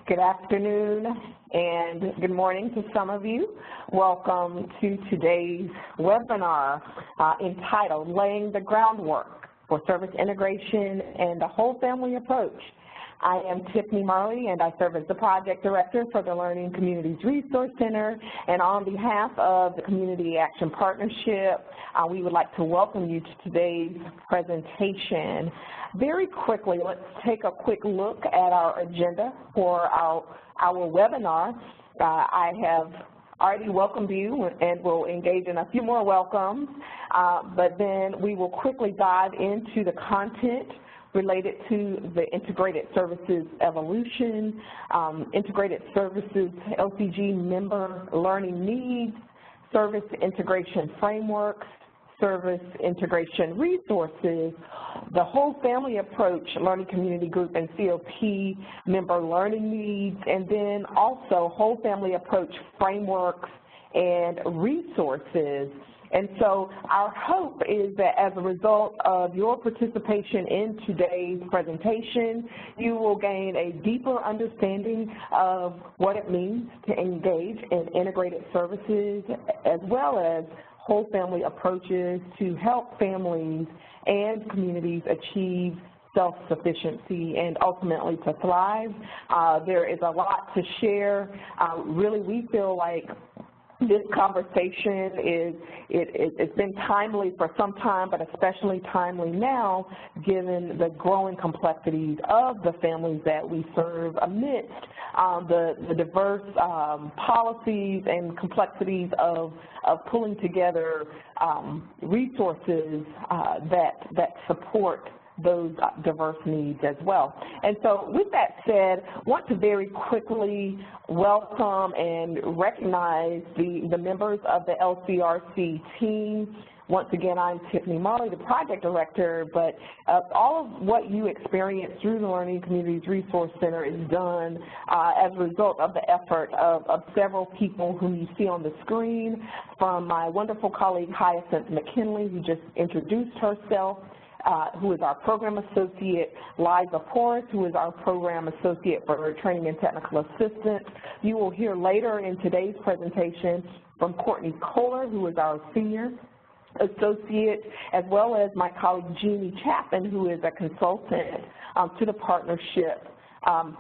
Good afternoon and good morning to some of you. Welcome to today's webinar entitled Laying the Groundwork for Service Integration and the Whole Family Approach. I am Tiffany Marley, and I serve as the Project Director for the Learning Communities Resource Center. And on behalf of the Community Action Partnership, we would like to welcome you to today's presentation. Very quickly, let's take a quick look at our agenda for our webinar. I have already welcomed you and will engage in a few more welcomes, but then we will quickly dive into the content related to the integrated services evolution, integrated services LCG member learning needs, service integration frameworks, service integration resources, the whole family approach, learning community group and COP member learning needs, and then also whole family approach frameworks and resources. And so our hope is that as a result of your participation in today's presentation, you will gain a deeper understanding of what it means to engage in integrated services as well as whole family approaches to help families and communities achieve self-sufficiency and ultimately to thrive. There is a lot to share. Really, we feel like this conversation it's been timely for some time, but especially timely now, given the growing complexities of the families that we serve amidst the diverse policies and complexities of pulling together resources that support those diverse needs as well. And so with that said, I want to very quickly welcome and recognize the members of the LCRC team. Once again, I'm Tiffany Marley, the Project Director, but all of what you experience through the Learning Communities Resource Center is done as a result of the effort of several people whom you see on the screen, from my wonderful colleague Hyacinth McKinley, who just introduced herself, who is our Program Associate, Liza Porras, who is our Program Associate for Training and Technical Assistance. You will hear later in today's presentation from Courtney Kohler, who is our Senior Associate, as well as my colleague Jeannie Chapin, who is a consultant to the partnership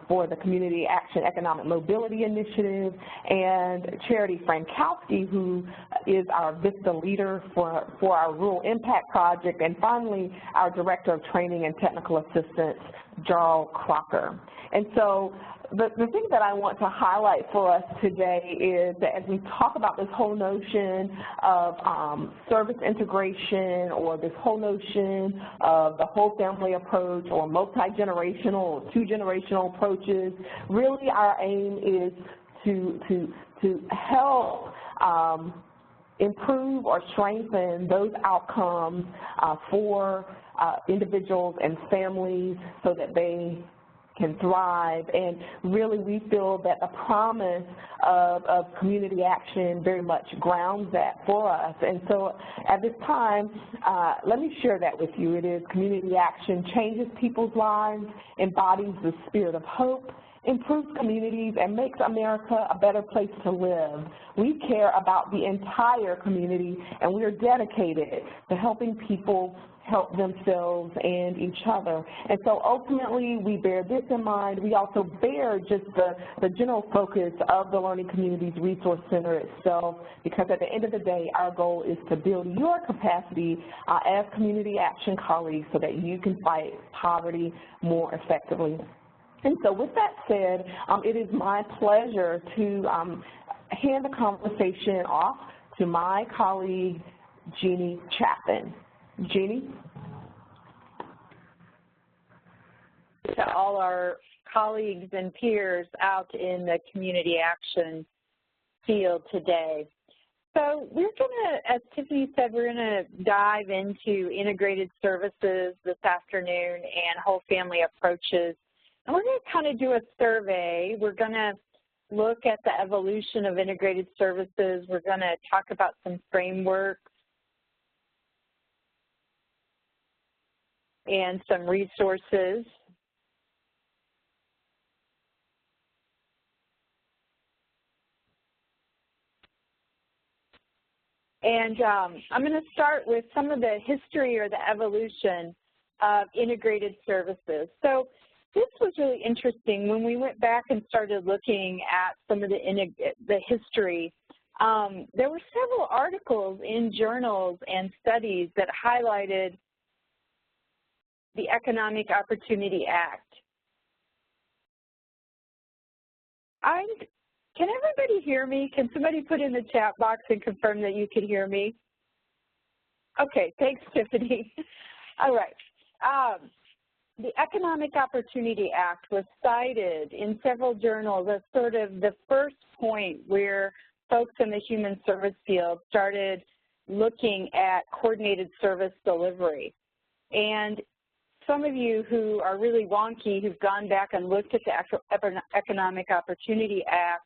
for the Community Action Economic Mobility Initiative, and Charity Frankowski, who is our VISTA leader for our Rural Impact Project, and finally, our Director of Training and Technical Assistance, Jarl Crocker. And so the thing that I want to highlight for us today is that as we talk about this whole notion of service integration, or this whole notion of the whole family approach, or multi-generational or two-generational approaches, really our aim is to help improve or strengthen those outcomes for individuals and families so that they can thrive. And really we feel that the promise of community action very much grounds that for us. And so at this time, let me share that with you. It is community action changes people's lives, embodies the spirit of hope, improves communities, and makes America a better place to live. We care about the entire community, and we are dedicated to helping people help themselves and each other. And so ultimately we bear this in mind. We also bear just the general focus of the Learning Communities Resource Center itself, because at the end of the day, our goal is to build your capacity as community action colleagues so that you can fight poverty more effectively. And so with that said, it is my pleasure to hand the conversation off to my colleague, Jeannie Chapin. Jeannie? To all our colleagues and peers out in the community action field today. So we're going to, as Tiffany said, we're going to dive into integrated services this afternoon and whole family approaches. And we're going to kind of do a survey. We're going to look at the evolution of integrated services. We're going to talk about some frameworks and some resources. And I'm going to start with some of the history or the evolution of integrated services. So this was really interesting when we went back and started looking at some of the history. There were several articles in journals and studies that highlighted the Economic Opportunity Act. Can everybody hear me? Can somebody put in the chat box and confirm that you can hear me? Okay, thanks, Tiffany. All right. The Economic Opportunity Act was cited in several journals as sort of the first point where folks in the human service field started looking at coordinated service delivery. And some of you who are really wonky, who've gone back and looked at the Economic Opportunity Act,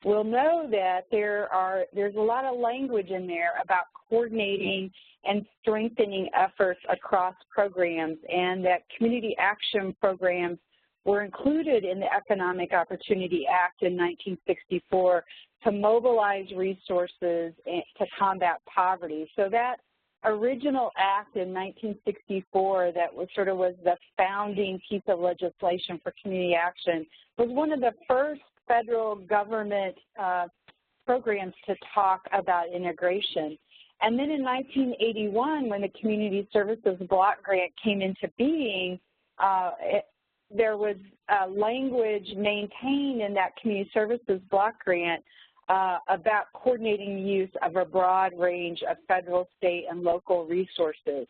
will know that there's a lot of language in there about coordinating and strengthening efforts across programs, and that community action programs were included in the Economic Opportunity Act in 1964 to mobilize resources to combat poverty. So that original act in 1964 that was the founding piece of legislation for community action was one of the first federal government programs to talk about integration. And then in 1981, when the Community Services Block Grant came into being, there was language maintained in that Community Services Block Grant about coordinating the use of a broad range of federal, state, and local resources.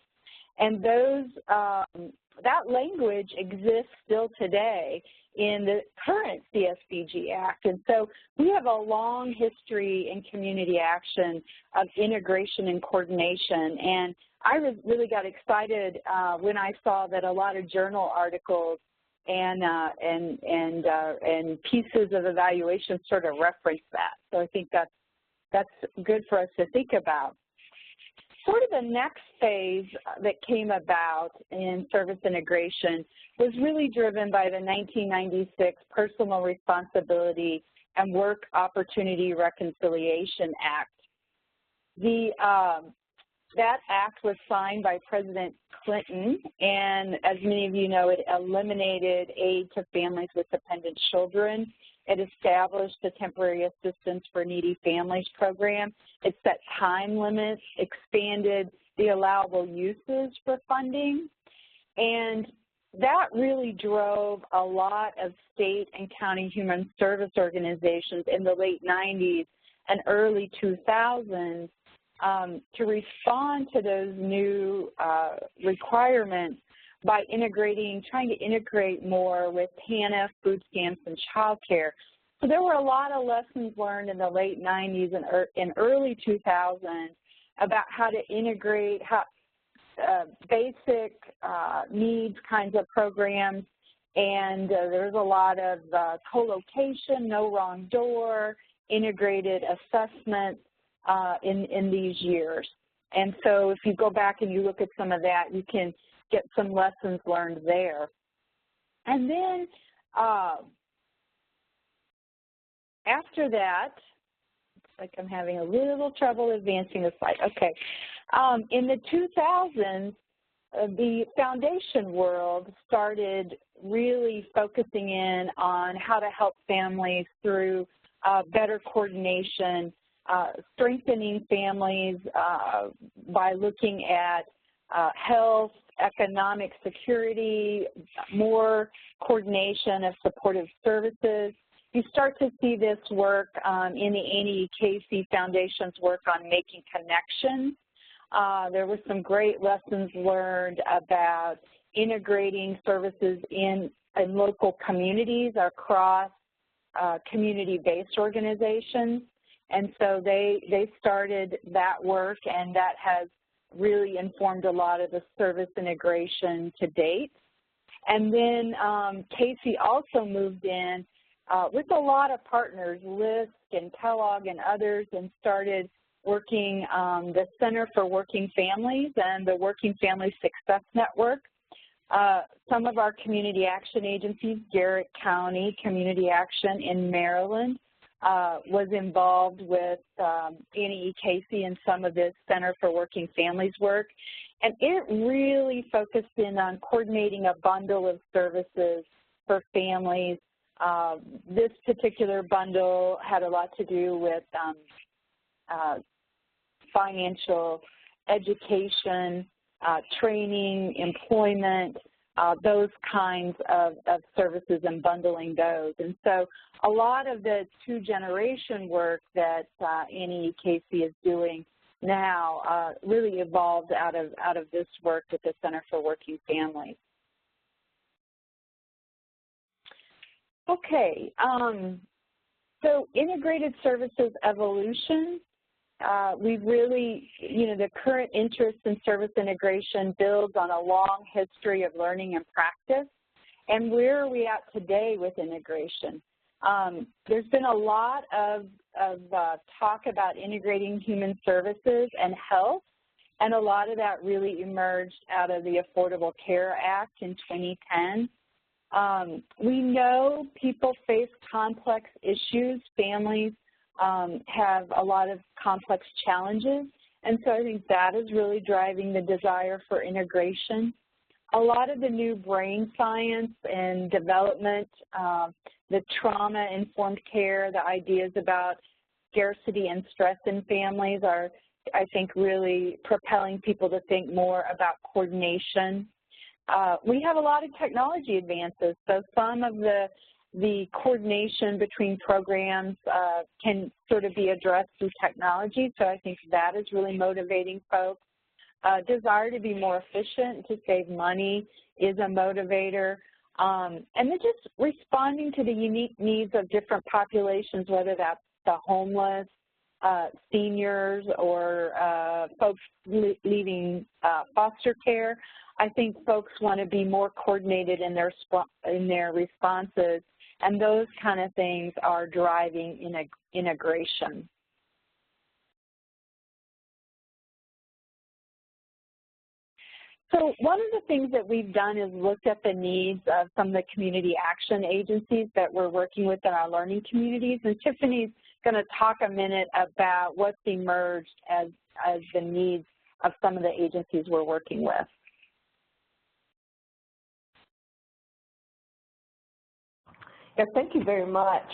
And that language exists still today in the current CSBG Act. And so we have a long history in community action of integration and coordination. And I really got excited when I saw that a lot of journal articles and pieces of evaluation sort of reference that. So I think that's good for us to think about. Sort of the next phase that came about in service integration was really driven by the 1996 Personal Responsibility and Work Opportunity Reconciliation Act. That act was signed by President Clinton, and as many of you know, it eliminated aid to families with dependent children. It established the Temporary Assistance for Needy Families program. It set time limits, expanded the allowable uses for funding, and that really drove a lot of state and county human service organizations in the late 90s and early 2000s to respond to those new requirements by trying to integrate more with TANF, food stamps, and child care. So there were a lot of lessons learned in the late 90s and early 2000s about how to integrate basic needs kinds of programs, and there's a lot of co-location, no wrong door, integrated assessment in these years. And so if you go back and you look at some of that, you can get some lessons learned there. And then after that, looks like I'm having a little trouble advancing the slide. Okay. In the 2000s, the foundation world started really focusing in on how to help families through better coordination, strengthening families by looking at health, economic security, more coordination of supportive services. You start to see this work in the Annie Casey Foundation's work on making connections. There were some great lessons learned about integrating services in local communities across community-based organizations. And so they started that work, and that has really informed a lot of the service integration to date. And then Casey also moved in with a lot of partners, LISC and Kellogg and others, and started working the Center for Working Families and the Working Family Success Network. Some of our community action agencies, Garrett County Community Action in Maryland, was involved with Annie E. Casey and some of this Center for Working Families work, and it really focused in on coordinating a bundle of services for families. This particular bundle had a lot to do with financial education, training, employment, those kinds of services and bundling those. And so a lot of the two-generation work that Annie E. Casey is doing now really evolved out of this work with the Center for Working Families. Okay, so integrated services evolution. We've really, the current interest in service integration builds on a long history of learning and practice. And where are we at today with integration? There's been a lot of talk about integrating human services and health, and a lot of that really emerged out of the Affordable Care Act in 2010. We know people face complex issues, families have a lot of complex challenges, and so I think that is really driving the desire for integration. A lot of the new brain science and development, the trauma-informed care, the ideas about scarcity and stress in families are, I think, really propelling people to think more about coordination. We have a lot of technology advances, so some of the coordination between programs can sort of be addressed through technology, so I think that is really motivating folks. Desire to be more efficient, to save money is a motivator. And then just responding to the unique needs of different populations, whether that's the homeless, seniors, or folks leaving foster care. I think folks want to be more coordinated in their responses, and those kind of things are driving integration. So one of the things that we've done is looked at the needs of some of the community action agencies that we're working with in our learning communities, and Tiffany's going to talk a minute about what's emerged as the needs of some of the agencies we're working with. Yes, thank you very much,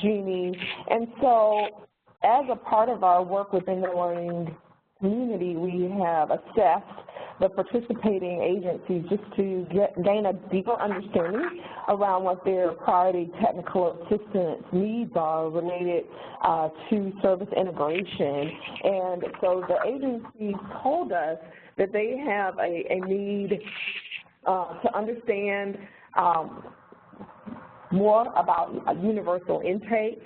Jeannie. And so as a part of our work within the learning community, we have assessed the participating agencies just to gain a deeper understanding around what their priority technical assistance needs are related to service integration. And so the agencies told us that they have a need to understand more about universal intake,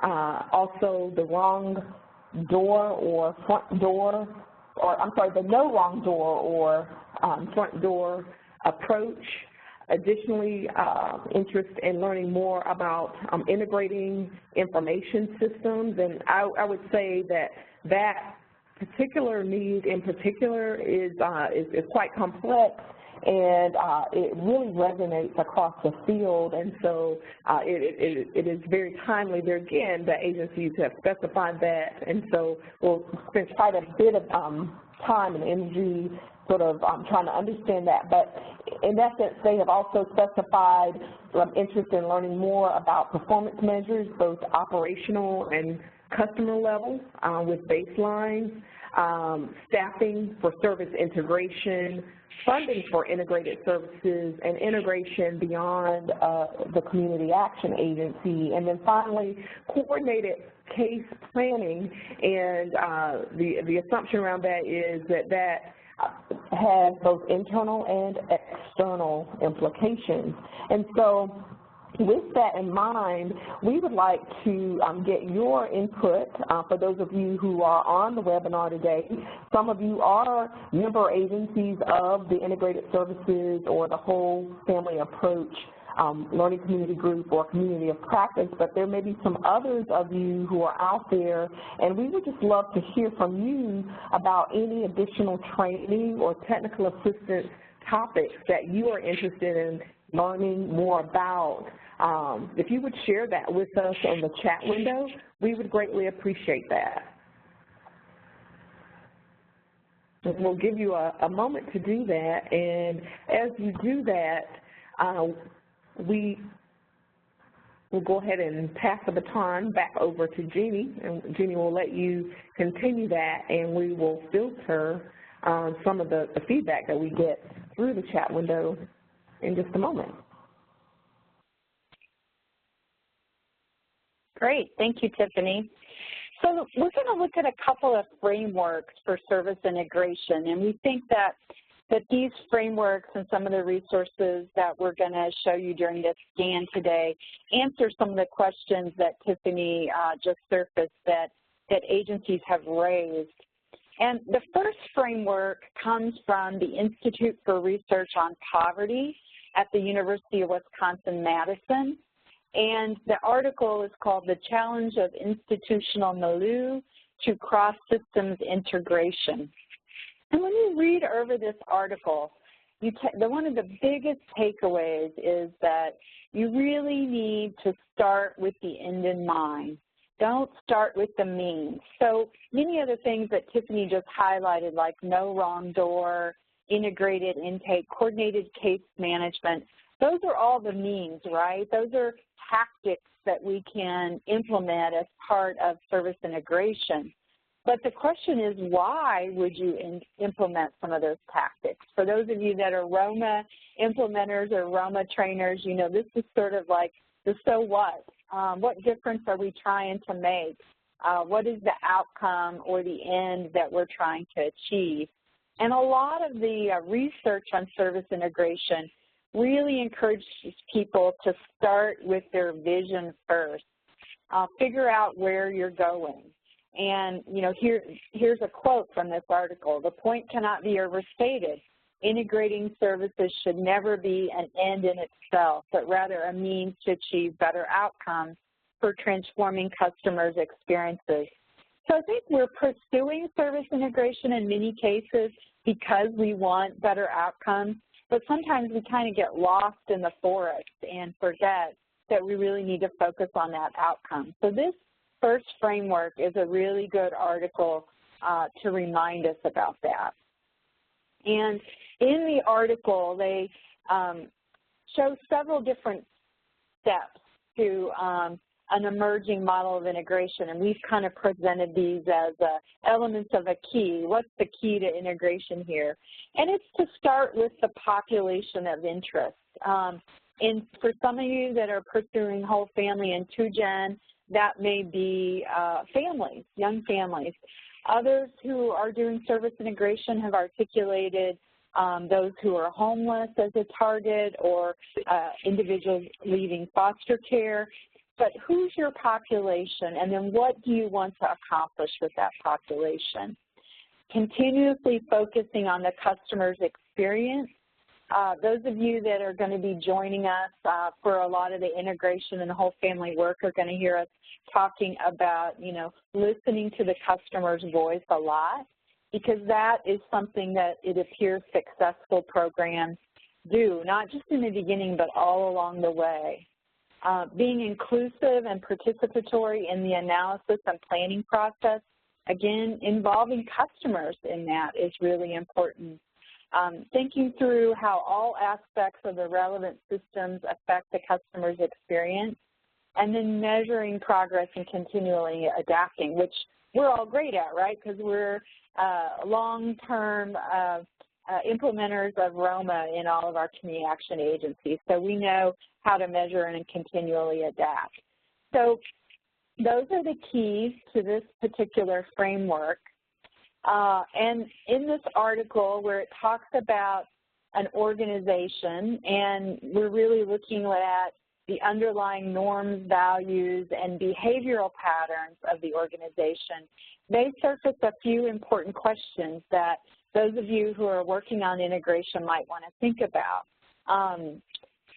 also the wrong door or front door, or I'm sorry, the no wrong door or front door approach. Additionally, interest in learning more about integrating information systems, and I would say that particular need in particular is quite complex, and it really resonates across the field, and so it is very timely. There again, the agencies have specified that, and so we'll spend quite a bit of time and energy sort of trying to understand that. But in essence, they have also specified interest in learning more about performance measures, both operational and customer level with baselines, staffing for service integration, funding for integrated services, and integration beyond the community action agency. And then finally, coordinated case planning, and the assumption around that is that has both internal and external implications. And so with that in mind, we would like to get your input for those of you who are on the webinar today. Some of you are member agencies of the integrated services or the whole family approach learning community group or community of practice, but there may be some others of you who are out there, and we would just love to hear from you about any additional training or technical assistance topics that you are interested in learning more about, if you would share that with us on the chat window, we would greatly appreciate that. And we'll give you a moment to do that, and as you do that, we will go ahead and pass the baton back over to Jeannie, and Jeannie will let you continue that, and we will filter some of the feedback that we get through the chat window in just a moment. Great, thank you, Tiffany. So we're going to look at a couple of frameworks for service integration, and we think that these frameworks and some of the resources that we're going to show you during this scan today answer some of the questions that Tiffany just surfaced that agencies have raised. And the first framework comes from the Institute for Research on Poverty at the University of Wisconsin-Madison. And the article is called The Challenge of Institutional Milieu to Cross-Systems Integration. And when you read over this article, one of the biggest takeaways is that you really need to start with the end in mind. Don't start with the means. So many of the things that Tiffany just highlighted, like no wrong door, integrated intake, coordinated case management, those are all the means, right? Those are tactics that we can implement as part of service integration. But the question is, why would you implement some of those tactics? For those of you that are Roma implementers or Roma trainers, you know, this is sort of like the so what. What difference are we trying to make? What is the outcome or the end that we're trying to achieve? And a lot of the research on service integration really encourages people to start with their vision first. Figure out where you're going. And, you know, here's a quote from this article. The point cannot be overstated. Integrating services should never be an end in itself, but rather a means to achieve better outcomes for transforming customers' experiences. So I think we're pursuing service integration in many cases because we want better outcomes, but sometimes we kind of get lost in the forest and forget that we really need to focus on that outcome. So this first framework is a really good article to remind us about that. And in the article, they show several different steps to an emerging model of integration, and we've kind of presented these as elements of a key. What's the key to integration here? And it's to start with the population of interest. And for some of you that are pursuing whole family and 2-gen, that may be families, young families. Others who are doing service integration have articulated those who are homeless as a target, or individuals leaving foster care. But who's your population, and then what do you want to accomplish with that population? Continuously focusing on the customer's experience. Those of you that are going to be joining us for a lot of the integration and the whole family work are going to hear us talking about, you know, listening to the customer's voice a lot, because that is something that it appears successful programs do, not just in the beginning, but all along the way. Being inclusive and participatory in the analysis and planning process, again, involving customers in that is really important. Thinking through how all aspects of the relevant systems affect the customer's experience, and then measuring progress and continually adapting, which we're all great at, right? Because we're long-term implementers of Roma in all of our community action agencies, so we know how to measure and continually adapt. So those are the keys to this particular framework. And in this article where it talks about an organization, and we're really looking at the underlying norms, values, and behavioral patterns of the organization, they surface a few important questions that those of you who are working on integration might want to think about.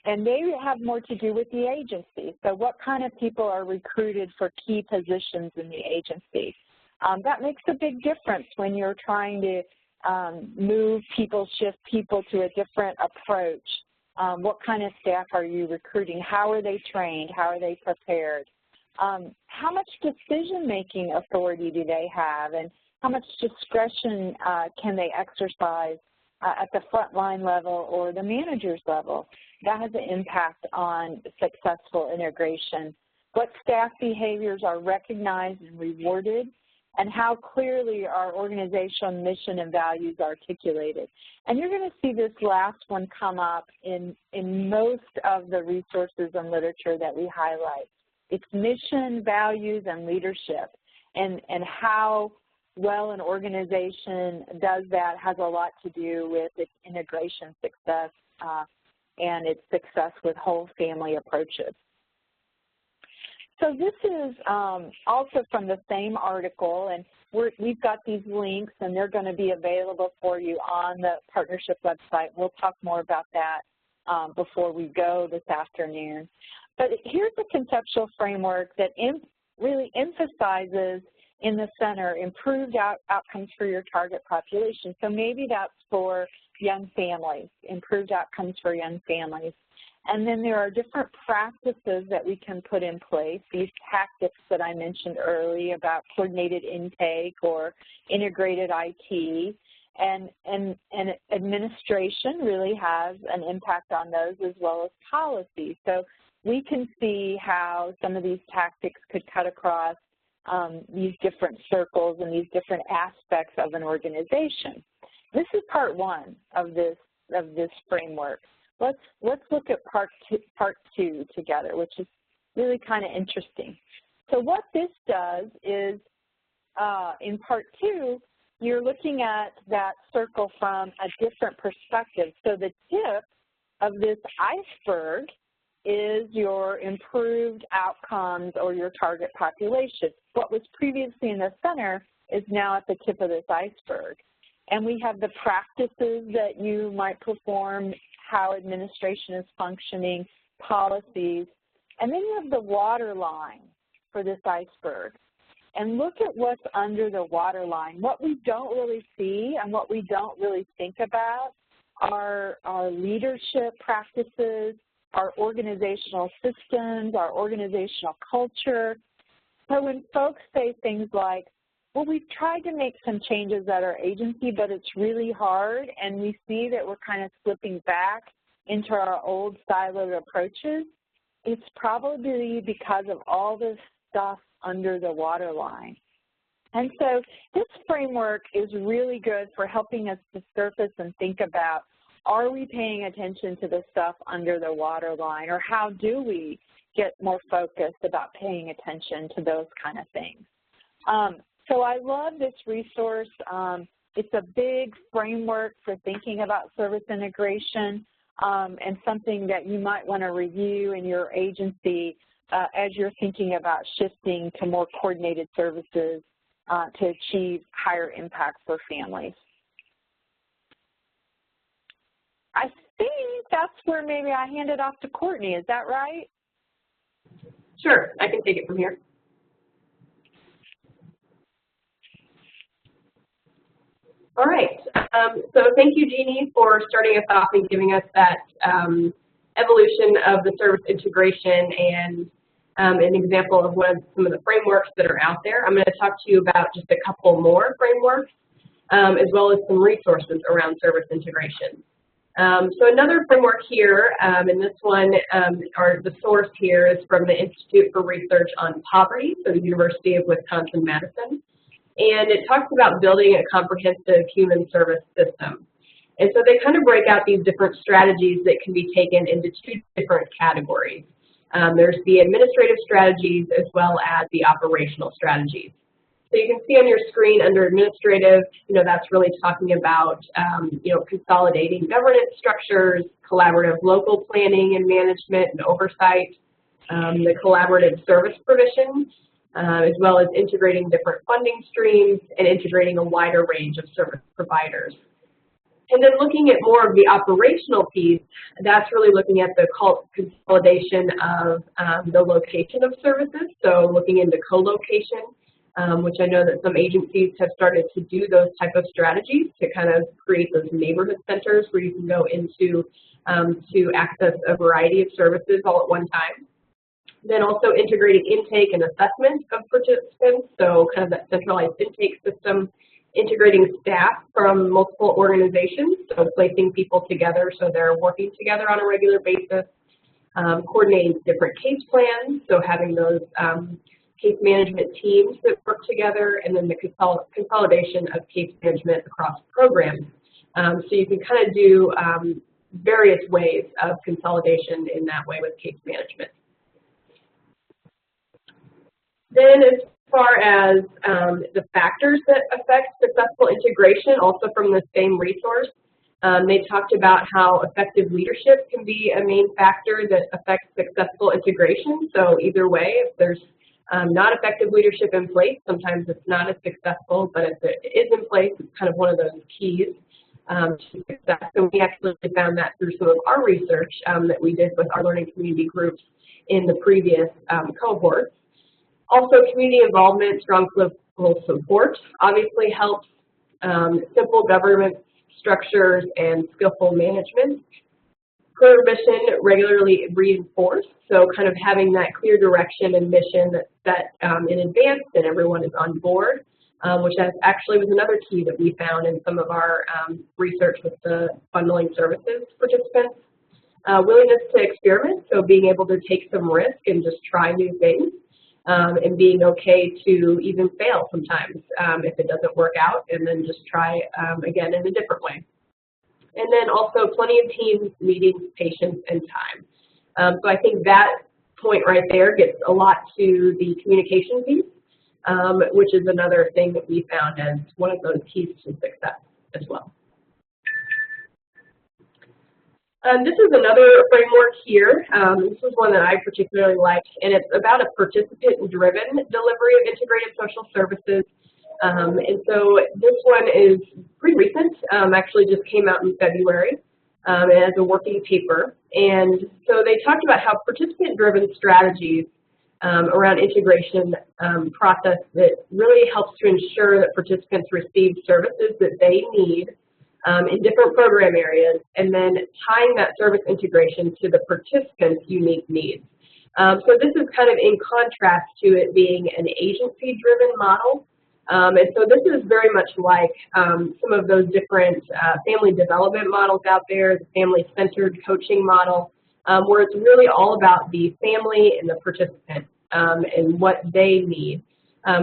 And they have more to do with the agency. So what kind of people are recruited for key positions in the agency? That makes a big difference when you're trying to move people, shift people to a different approach. What kind of staff are you recruiting? How are they trained? How are they prepared? How much decision-making authority do they have, and how much discretion can they exercise at the frontline level or the manager's level? That has an impact on successful integration. What staff behaviors are recognized and rewarded, and how clearly our organizational mission and values are articulated. And you're going to see this last one come up in most of the resources and literature that we highlight. It's mission, values, and leadership, and how well an organization does that has a lot to do with its integration success and its success with whole family approaches. So this is also from the same article, and we've got these links, and they're going to be available for you on the partnership website. We'll talk more about that before we go this afternoon. But here's a conceptual framework that really emphasizes in the center improved outcomes for your target population. So maybe that's for young families, improved outcomes for young families. And then there are different practices that we can put in place, these tactics that I mentioned earlier about coordinated intake or integrated IT, and administration really has an impact on those as well as policy. So we can see how some of these tactics could cut across these different circles and these different aspects of an organization. This is part one of this framework. Let's look at part two together, which is really kind of interesting. So what this does is, in part two, you're looking at that circle from a different perspective. So the tip of this iceberg is your improved outcomes or your target population. What was previously in the center is now at the tip of this iceberg. And we have the practices that you might perform, how administration is functioning, policies, and then you have the water line for this iceberg. And look at what's under the water line. What we don't really see and what we don't really think about are our leadership practices, our organizational systems, our organizational culture. So when folks say things like, well, we've tried to make some changes at our agency, but it's really hard, and we see that we're kind of slipping back into our old siloed approaches, it's probably because of all this stuff under the waterline. And so this framework is really good for helping us to surface and think about, are we paying attention to the stuff under the waterline, or how do we get more focused about paying attention to those kind of things? So I love this resource. It's a big framework for thinking about service integration and something that you might want to review in your agency as you're thinking about shifting to more coordinated services to achieve higher impact for families. I think that's where maybe I hand it off to Courtney. Is that right? Sure, I can take it from here. All right, so thank you, Jeannie, for starting us off and giving us that evolution of the service integration and an example of some of the frameworks that are out there. I'm going to talk to you about just a couple more frameworks as well as some resources around service integration. So another framework here, and this one, or the source here is from the Institute for Research on Poverty, so the University of Wisconsin-Madison. And it talks about building a comprehensive human service system. And so they kind of break out these different strategies that can be taken into two different categories. There's the administrative strategies as well as the operational strategies. So you can see on your screen under administrative, that's really talking about, consolidating governance structures, collaborative local planning and management and oversight, the collaborative service provision, as well as integrating different funding streams and integrating a wider range of service providers. And then looking at more of the operational piece, that's really looking at the consolidation of the location of services, so looking into co-location which I know that some agencies have started to do those type of strategies to kind of create those neighborhood centers where you can go into to access a variety of services all at one time. Then also integrating intake and assessment of participants, so kind of that centralized intake system, integrating staff from multiple organizations, so placing people together so they're working together on a regular basis, coordinating different case plans, so having those case management teams that work together, and then the consolidation of case management across programs. So you can kind of do various ways of consolidation in that way with case management. Then as far as the factors that affect successful integration, also from the same resource, they talked about how effective leadership can be a main factor that affects successful integration. So either way, if there's not effective leadership in place, sometimes it's not as successful, but if it is in place, it's kind of one of those keys to success. So we actually found that through some of our research that we did with our learning community groups in the previous cohorts. Also, community involvement, strong political support obviously helps. Simple government structures and skillful management. Clear mission regularly reinforced, so kind of having that clear direction and mission that's set in advance and everyone is on board, which actually was another key that we found in some of our research with the bundling services participants. Willingness to experiment, so being able to take some risk and just try new things. And being okay to even fail sometimes if it doesn't work out, and then just try again in a different way. And then also plenty of teams, meetings, patience, and time. So I think that point right there gets a lot to the communication piece, which is another thing that we found as one of those keys to success as well. This is another framework here. This is one that I particularly like, and it's about a participant-driven delivery of integrated social services. And so this one is pretty recent, actually just came out in February as a working paper. And so they talked about how participant-driven strategies around integration process that really helps to ensure that participants receive services that they need in different program areas, and then tying that service integration to the participant's unique needs. So this is kind of in contrast to it being an agency-driven model. And so this is very much like some of those different family development models out there, the family-centered coaching model, where it's really all about the family and the participant and what they need.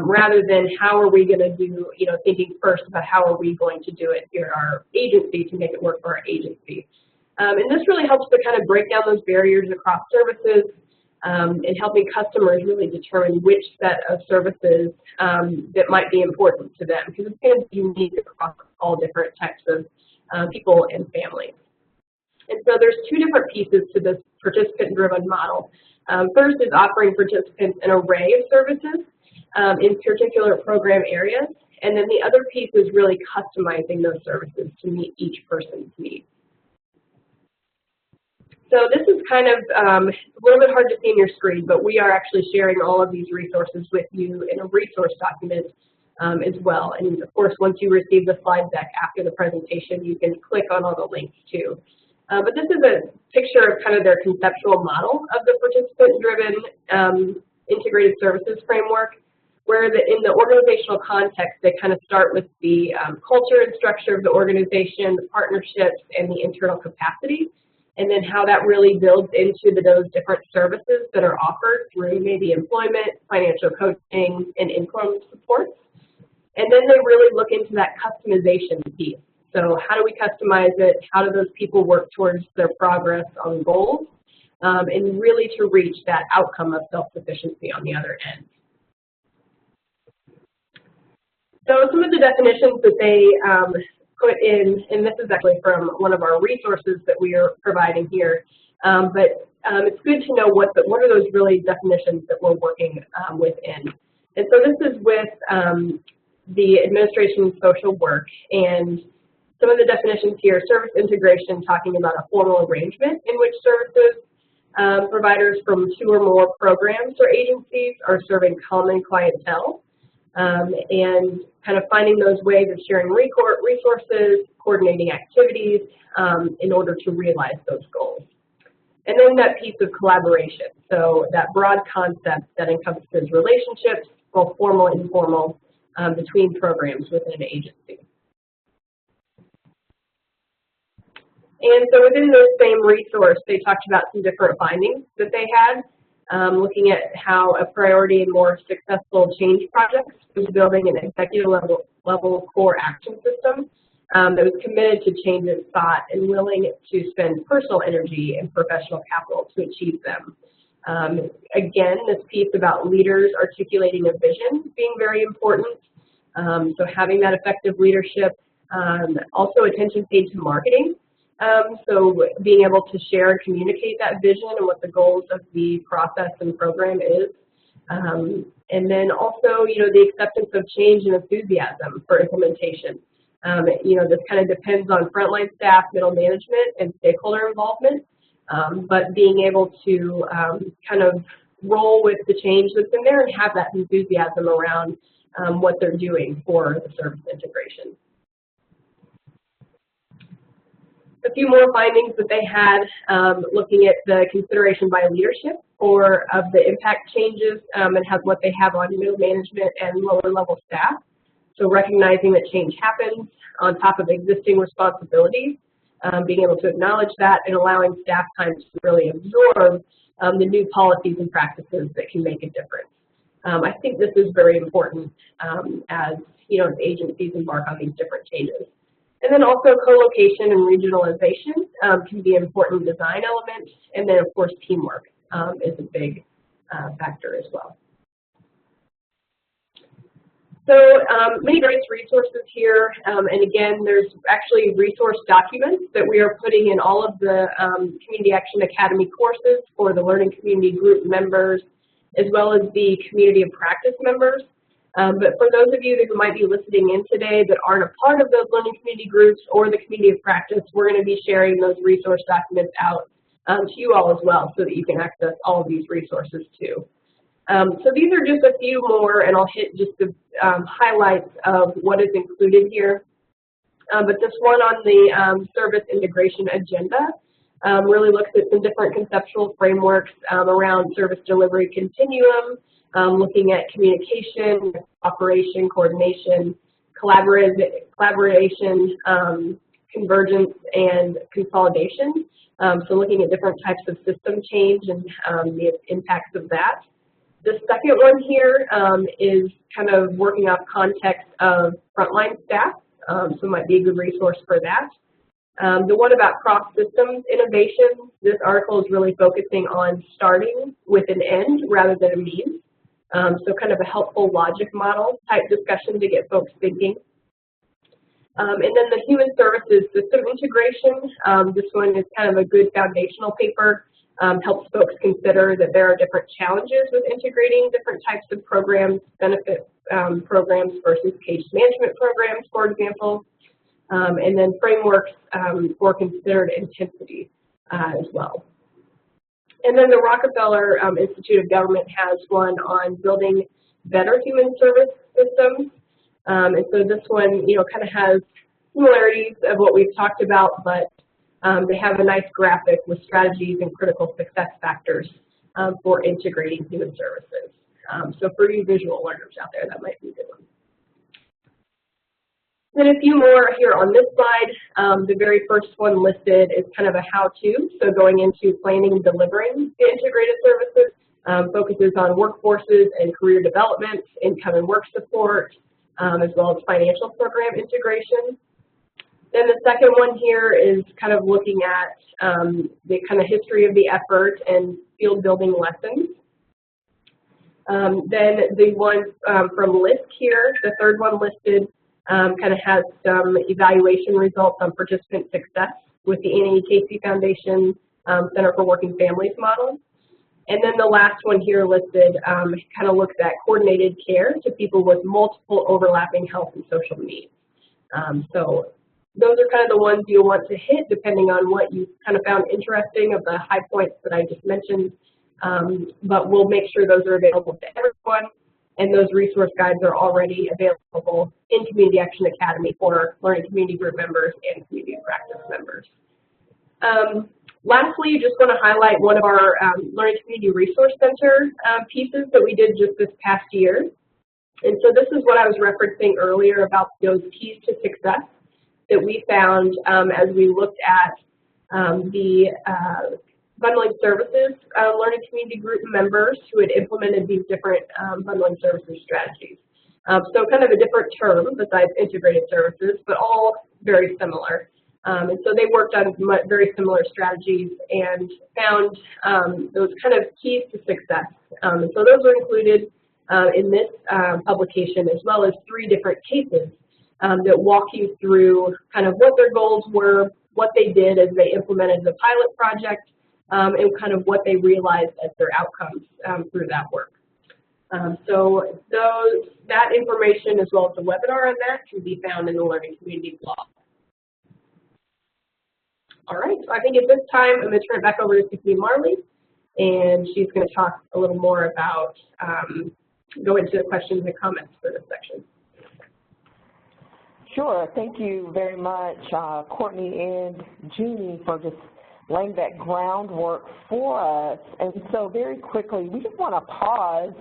Rather than how are we going to do, thinking first about how are we going to do it here at our agency to make it work for our agency. And this really helps to kind of break down those barriers across services and helping customers really determine which set of services that might be important to them, because it's going to be unique across all different types of people and families. And so there's two different pieces to this participant-driven model. First is offering participants an array of services in particular program areas, and then the other piece is really customizing those services to meet each person's needs. So this is kind of a little bit hard to see on your screen, but we are actually sharing all of these resources with you in a resource document as well. And of course, once you receive the slide deck after the presentation, you can click on all the links too. But this is a picture of kind of their conceptual model of the participant-driven integrated services framework, where in the organizational context, they kind of start with the culture and structure of the organization, the partnerships, and the internal capacity, and then how that really builds into those different services that are offered through maybe employment, financial coaching, and income support. And then they really look into that customization piece. So how do we customize it? How do those people work towards their progress on goals? And really to reach that outcome of self-sufficiency on the other end. So some of the definitions that they put in, and this is actually from one of our resources that we are providing here, but it's good to know what are those really definitions that we're working within. And so this is with the administration of social work, and some of the definitions here: service integration, talking about a formal arrangement in which services providers from 2 or more programs or agencies are serving common clientele. and kind of finding those ways of sharing resources, coordinating activities in order to realize those goals. And then that piece of collaboration, so that broad concept that encompasses relationships, both formal and informal, between programs within an agency. And so within this same resource, they talked about some different findings that they had, looking at how a priority and more successful change projects was building an executive level core action system that was committed to change in thought and willing to spend personal energy and professional capital to achieve them. Again, this piece about leaders articulating a vision being very important. So having that effective leadership, also attention paid to marketing. So being able to share and communicate that vision and what the goals of the process and program is. And then also, the acceptance of change and enthusiasm for implementation. This kind of depends on frontline staff, middle management, and stakeholder involvement. But being able to kind of roll with the change that's in there and have that enthusiasm around what they're doing for the service integration. A few more findings that they had looking at the consideration by leadership or of the impact changes and what they have on middle management and lower level staff. So recognizing that change happens on top of existing responsibilities, being able to acknowledge that and allowing staff time to really absorb the new policies and practices that can make a difference. I think this is very important as agencies embark on these different changes. And then also co-location and regionalization can be an important design element, and then of course teamwork is a big factor as well. So many great resources here, and again, there's actually resource documents that we are putting in all of the Community Action Academy courses for the Learning Community Group members, as well as the Community of Practice members. But for those of you who might be listening in today that aren't a part of those learning community groups or the Community of Practice, we're going to be sharing those resource documents out to you all as well so that you can access all of these resources too. So these are just a few more, and I'll hit just the highlights of what is included here. But this one on the service integration agenda really looks at some different conceptual frameworks around service delivery continuum, looking at communication, cooperation, coordination, collaboration, convergence, and consolidation. So looking at different types of system change and the impacts of that. The second one here is kind of working off context of frontline staff, so it might be a good resource for that. The one about cross-systems innovation, this article is really focusing on starting with an end rather than a means. So kind of a helpful logic model type discussion to get folks thinking. And then the human services system integration, this one is kind of a good foundational paper, helps folks consider that there are different challenges with integrating different types of programs, benefit programs versus case management programs, for example, and then frameworks for considered intensity as well. And then the Rockefeller Institute of Government has one on building better human service systems. And so this one, kind of has similarities of what we've talked about, but they have a nice graphic with strategies and critical success factors for integrating human services. So for you visual learners out there, that might be a good one. Then a few more here on this slide. The very first one listed is kind of a how-to, so going into planning and delivering the integrated services, focuses on workforces and career development, income and work support, as well as financial program integration. Then the second one here is kind of looking at the kind of history of the effort and field building lessons. Then the one from LISC here, the third one listed, kind of has some evaluation results on participant success with the Annie Casey Foundation Center for Working Families model. And then the last one here listed kind of looks at coordinated care to people with multiple overlapping health and social needs. So those are kind of the ones you'll want to hit depending on what you kind of found interesting of the high points that I just mentioned. But we'll make sure those are available to everyone. and those resource guides are already available in Community Action Academy for Learning Community Group members and community practice members. Lastly, just want to highlight one of our Learning Community Resource Center pieces that we did just this past year. And so this is what I was referencing earlier about those keys to success that we found as we looked at the bundling services Learning Community Group members who had implemented these different bundling services strategies. So kind of a different term besides integrated services, but all very similar. And so they worked on very similar strategies and found those kind of keys to success. And so those were included in this publication, as well as 3 different cases that walk you through kind of what their goals were, what they did as they implemented the pilot project, and kind of what they realized as their outcomes through that work. So that information, as well as the webinar on that, can be found in the Learning Community blog. All right, so I think at this time, I'm going to turn it back over to Tiffany Marley, and she's going to talk a little more about, go into the questions and comments for this section. Sure. Thank you very much, Courtney and Jeannie, for just laying that groundwork for us. And so very quickly, we just want to pause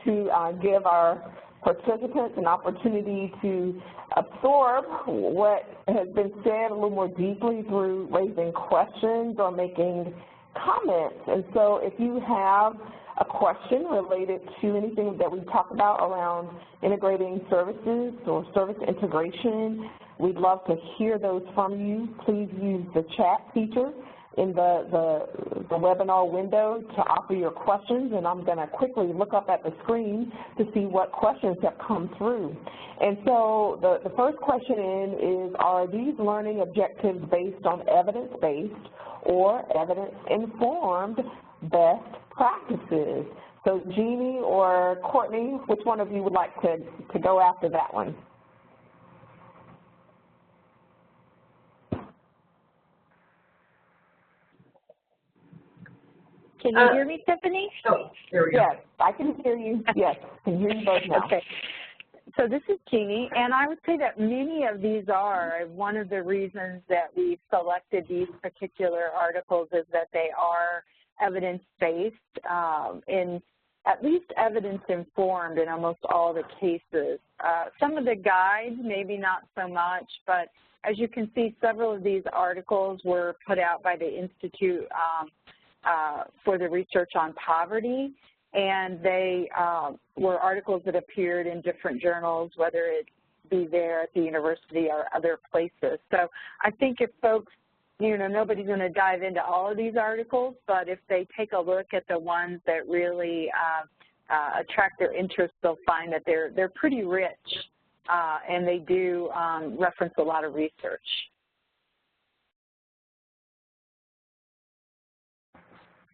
to give our participants an opportunity to absorb what has been said a little more deeply through raising questions or making comments. And so if you have a question related to anything that we talked about around integrating services or service integration, we'd love to hear those from you. Please use the chat feature in the webinar window to offer your questions, and I'm going to quickly look up at the screen to see what questions have come through. And so the first question is, are these learning objectives based on evidence-based or evidence-informed best practices? So Jeannie or Courtney, which one of you would like to go after that one? Can you hear me, Tiffany? Oh, there we go. Yes, I can hear you. Yes, I can hear you both now. Okay. So this is Jeannie, and I would say that many of these are. One of the reasons that we selected these particular articles is that they are evidence-based and at least evidence-informed in almost all the cases. Some of the guides, maybe not so much, but as you can see, several of these articles were put out by the Institute for the Research on Poverty, and they were articles that appeared in different journals, whether it be there at the university or other places. So I think if folks, you know, nobody's going to dive into all of these articles, but if they take a look at the ones that really attract their interest, they'll find that they're pretty rich, and they do reference a lot of research.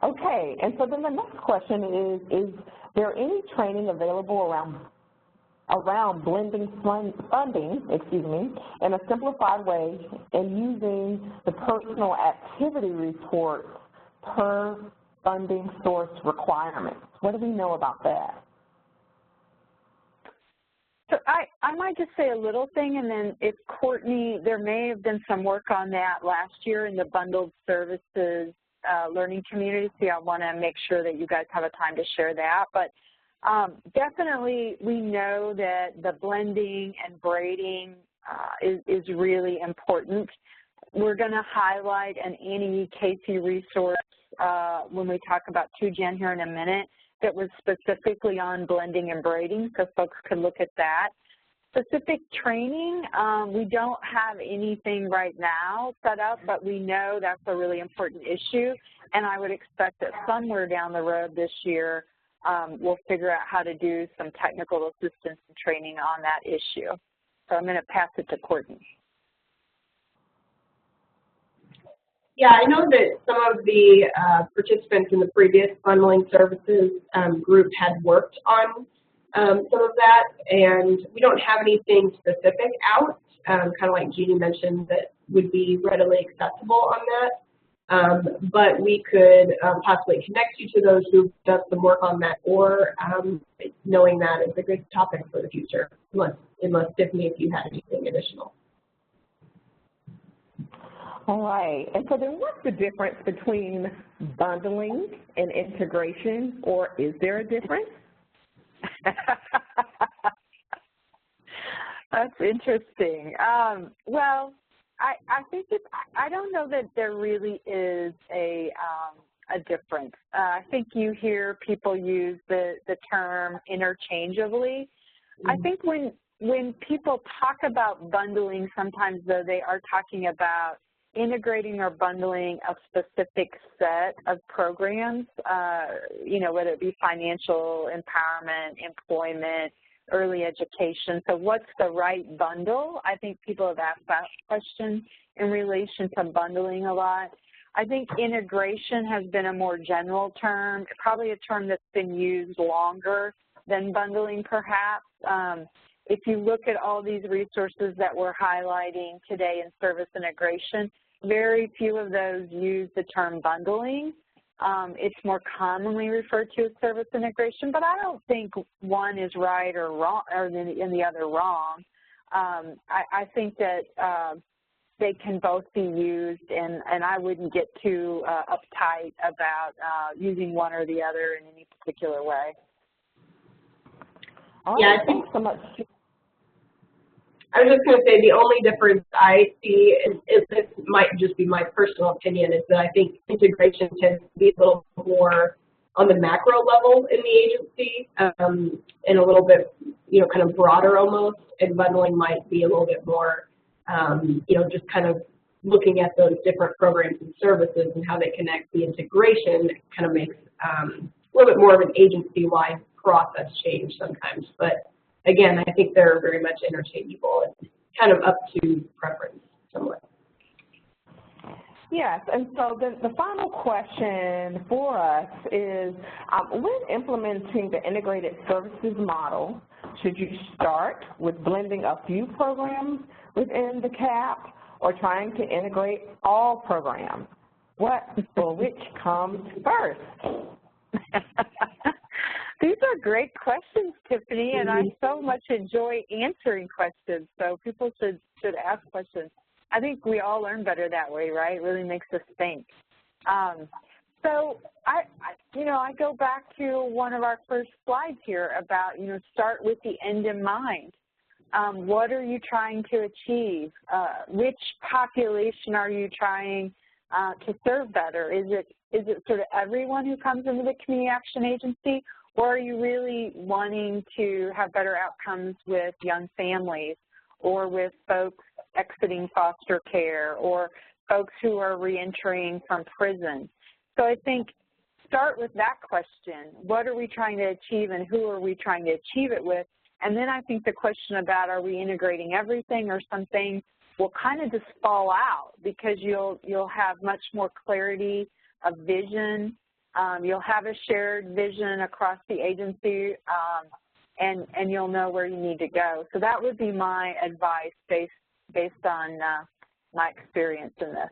Okay, and so then the next question is there any training available around blending funding, in a simplified way and using the personal activity reports per funding source requirements? What do we know about that? So I might just say a little thing, and then if Courtney, there may have been some work on that last year in the bundled services learning community, so I want to make sure that you guys have a time to share that. But definitely we know that the blending and braiding is really important. We're going to highlight an Annie Casey resource when we talk about 2Gen here in a minute that was specifically on blending and braiding, so folks can look at that. Specific training, we don't have anything right now set up, but we know that's a really important issue, and I would expect that somewhere down the road this year we'll figure out how to do some technical assistance and training on that issue. So I'm going to pass it to Courtney. Yeah, I know that some of the participants in the previous bundling services group had worked on some of that, and we don't have anything specific out, kind of like Jeannie mentioned, that would be readily accessible on that. but we could possibly connect you to those who've done some work on that, or knowing that is a good topic for the future, unless Tiffany, if you had anything additional. All right, and so then what's the difference between bundling and integration, or is there a difference? That's interesting. Well, I think I don't know that there really is a difference. I think you hear people use the term interchangeably. I think when people talk about bundling, sometimes though they are talking about integrating or bundling a specific set of programs, you know, whether it be financial empowerment, employment, early education. So what's the right bundle? I think people have asked that question in relation to bundling a lot. I think integration has been a more general term, probably a term that's been used longer than bundling perhaps. If you look at all these resources that we're highlighting today in service integration, very few of those use the term bundling. It's more commonly referred to as service integration, but I don't think one is right or wrong, or and the other wrong. I think that they can both be used, and I wouldn't get too uptight about using one or the other in any particular way. Yeah, thanks so much. I was just going to say the only difference I see, and this might just be my personal opinion, is that I think integration tends to be a little more on the macro level in the agency, and a little bit, you know, kind of broader almost, and bundling might be a little bit more, you know, just kind of looking at those different programs and services and how they connect. The integration kind of makes a little bit more of an agency-wide process change sometimes, but again, I think they're very much interchangeable. It's kind of up to preference somewhat. Yes, and so the final question for us is, when implementing the integrated services model, should you start with blending a few programs within the CAP or trying to integrate all programs? What or which comes first? These are great questions, Tiffany, and I so much enjoy answering questions, so people should ask questions. I think we all learn better that way, right? It really makes us think. So I go back to one of our first slides here about, start with the end in mind. What are you trying to achieve? Which population are you trying to serve better? Is it sort of everyone who comes into the community action agency, or are you really wanting to have better outcomes with young families or with folks exiting foster care or folks who are reentering from prison? So I think start with that question. What are we trying to achieve and who are we trying to achieve it with? And then I think the question about are we integrating everything or something will kind of just fall out, because you'll have much more clarity of vision. You'll have a shared vision across the agency, and you'll know where you need to go. So that would be my advice based on my experience in this.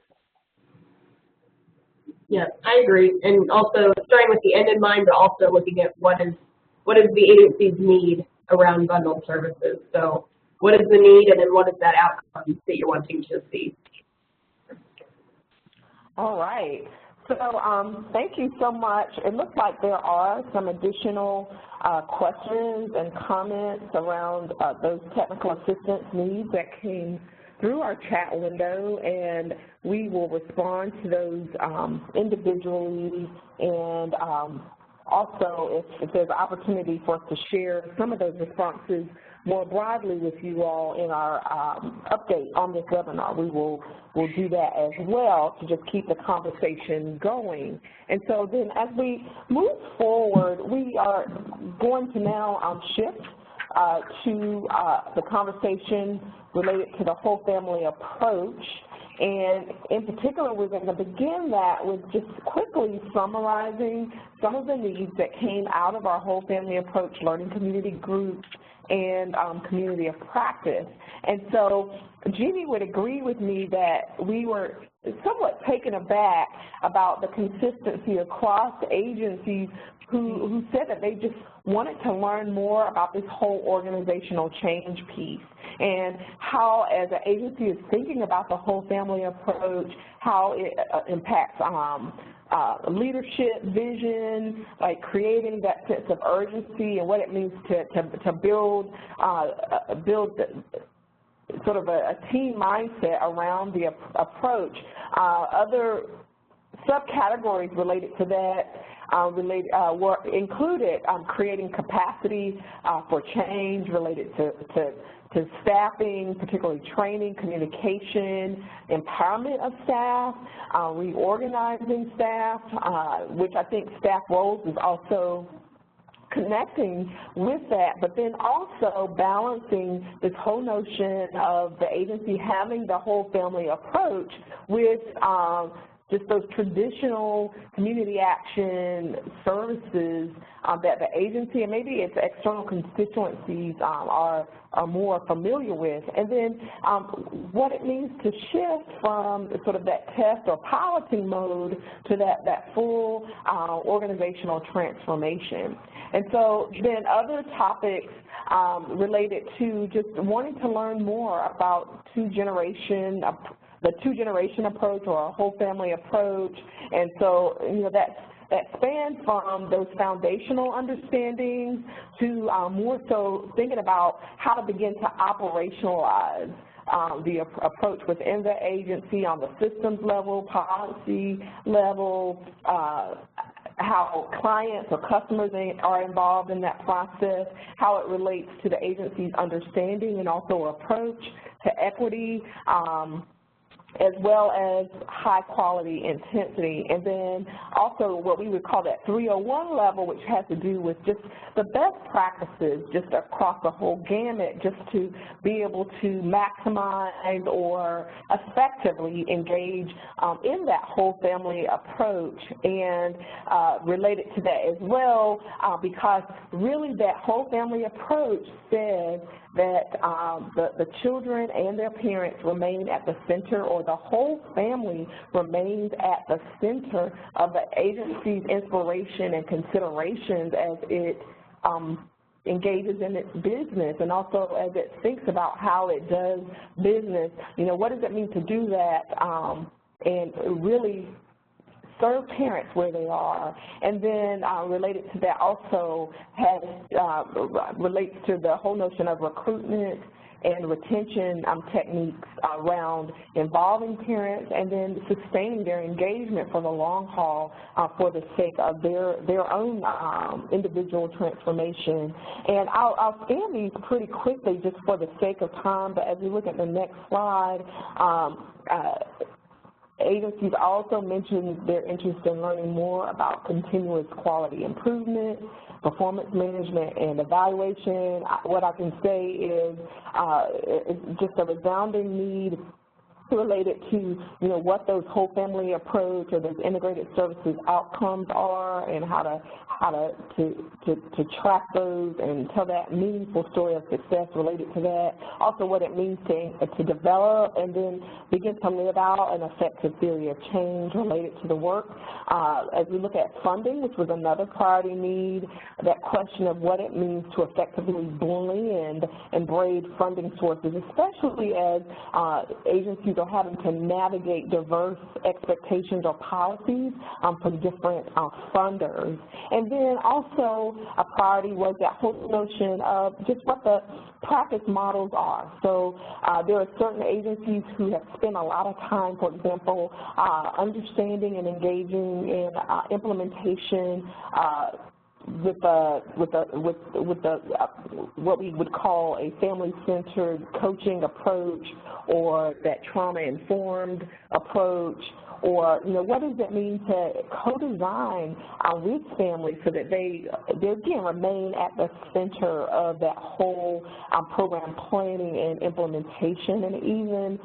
Yeah, I agree. And also starting with the end in mind, but also looking at what is the agency's need around bundled services. So what is the need, and then what is that outcome that you're wanting to see? All right. So thank you so much. It looks like there are some additional questions and comments around those technical assistance needs that came through our chat window, and we will respond to those individually, and also if there's an opportunity for us to share some of those responses more broadly with you all in our update on this webinar. We'll do that as well to just keep the conversation going. And so then as we move forward, we are going to now shift to the conversation related to the whole family approach. And in particular, we're going to begin that with just quickly summarizing some of the needs that came out of our whole family approach learning community groups and community of practice. And so Jeannie would agree with me that we were somewhat taken aback about the consistency across agencies who said that they just wanted to learn more about this whole organizational change piece and how, as an agency is thinking about the whole family approach, how it impacts leadership, vision, like creating that sense of urgency and what it means to build sort of a team mindset around the approach. Other subcategories related to that were included creating capacity for change related to staffing, particularly training, communication, empowerment of staff, reorganizing staff, which I think staff roles is also connecting with that, but then also balancing this whole notion of the agency having the whole family approach with just those traditional community action services that the agency and maybe its external constituencies are more familiar with. And then what it means to shift from sort of that test or piloting mode to that full organizational transformation. And so then other topics related to just wanting to learn more about the two-generation approach or a whole family approach. And so, that spans from those foundational understandings to more so thinking about how to begin to operationalize the approach within the agency on the systems level, policy level, how clients or customers are involved in that process, how it relates to the agency's understanding and also approach to equity, as well as high quality intensity. And then also what we would call that 301 level, which has to do with just the best practices just across the whole gamut, just to be able to maximize or effectively engage in that whole family approach. And related to that as well, because really that whole family approach says that the children and their parents remain at the center, or the whole family remains at the center of the agency's inspiration and considerations as it engages in its business, and also as it thinks about how it does business. What does it mean to do that and really serve parents where they are? And then related to that also relates to the whole notion of recruitment and retention techniques around involving parents and then sustaining their engagement for the long haul for the sake of their own individual transformation. And I'll scan these pretty quickly just for the sake of time, but as we look at the next slide, agencies also mentioned their interest in learning more about continuous quality improvement, performance management, and evaluation. What I can say is it's just a resounding need related to what those whole family approach or those integrated services outcomes are, and how to track those and tell that meaningful story of success related to that. Also what it means to develop and then begin to live out an effective theory of change related to the work. As we look at funding, which was another priority need, that question of what it means to effectively blend and braid funding sources, especially as agencies are having to navigate diverse expectations or policies from different funders. And then also a priority was that whole notion of just what the practice models are. So there are certain agencies who have spent a lot of time, for example, understanding and engaging in implementation with what we would call a family-centered coaching approach, or that trauma-informed approach, or what does it mean to co-design with families so that they again remain at the center of that whole program planning and implementation and even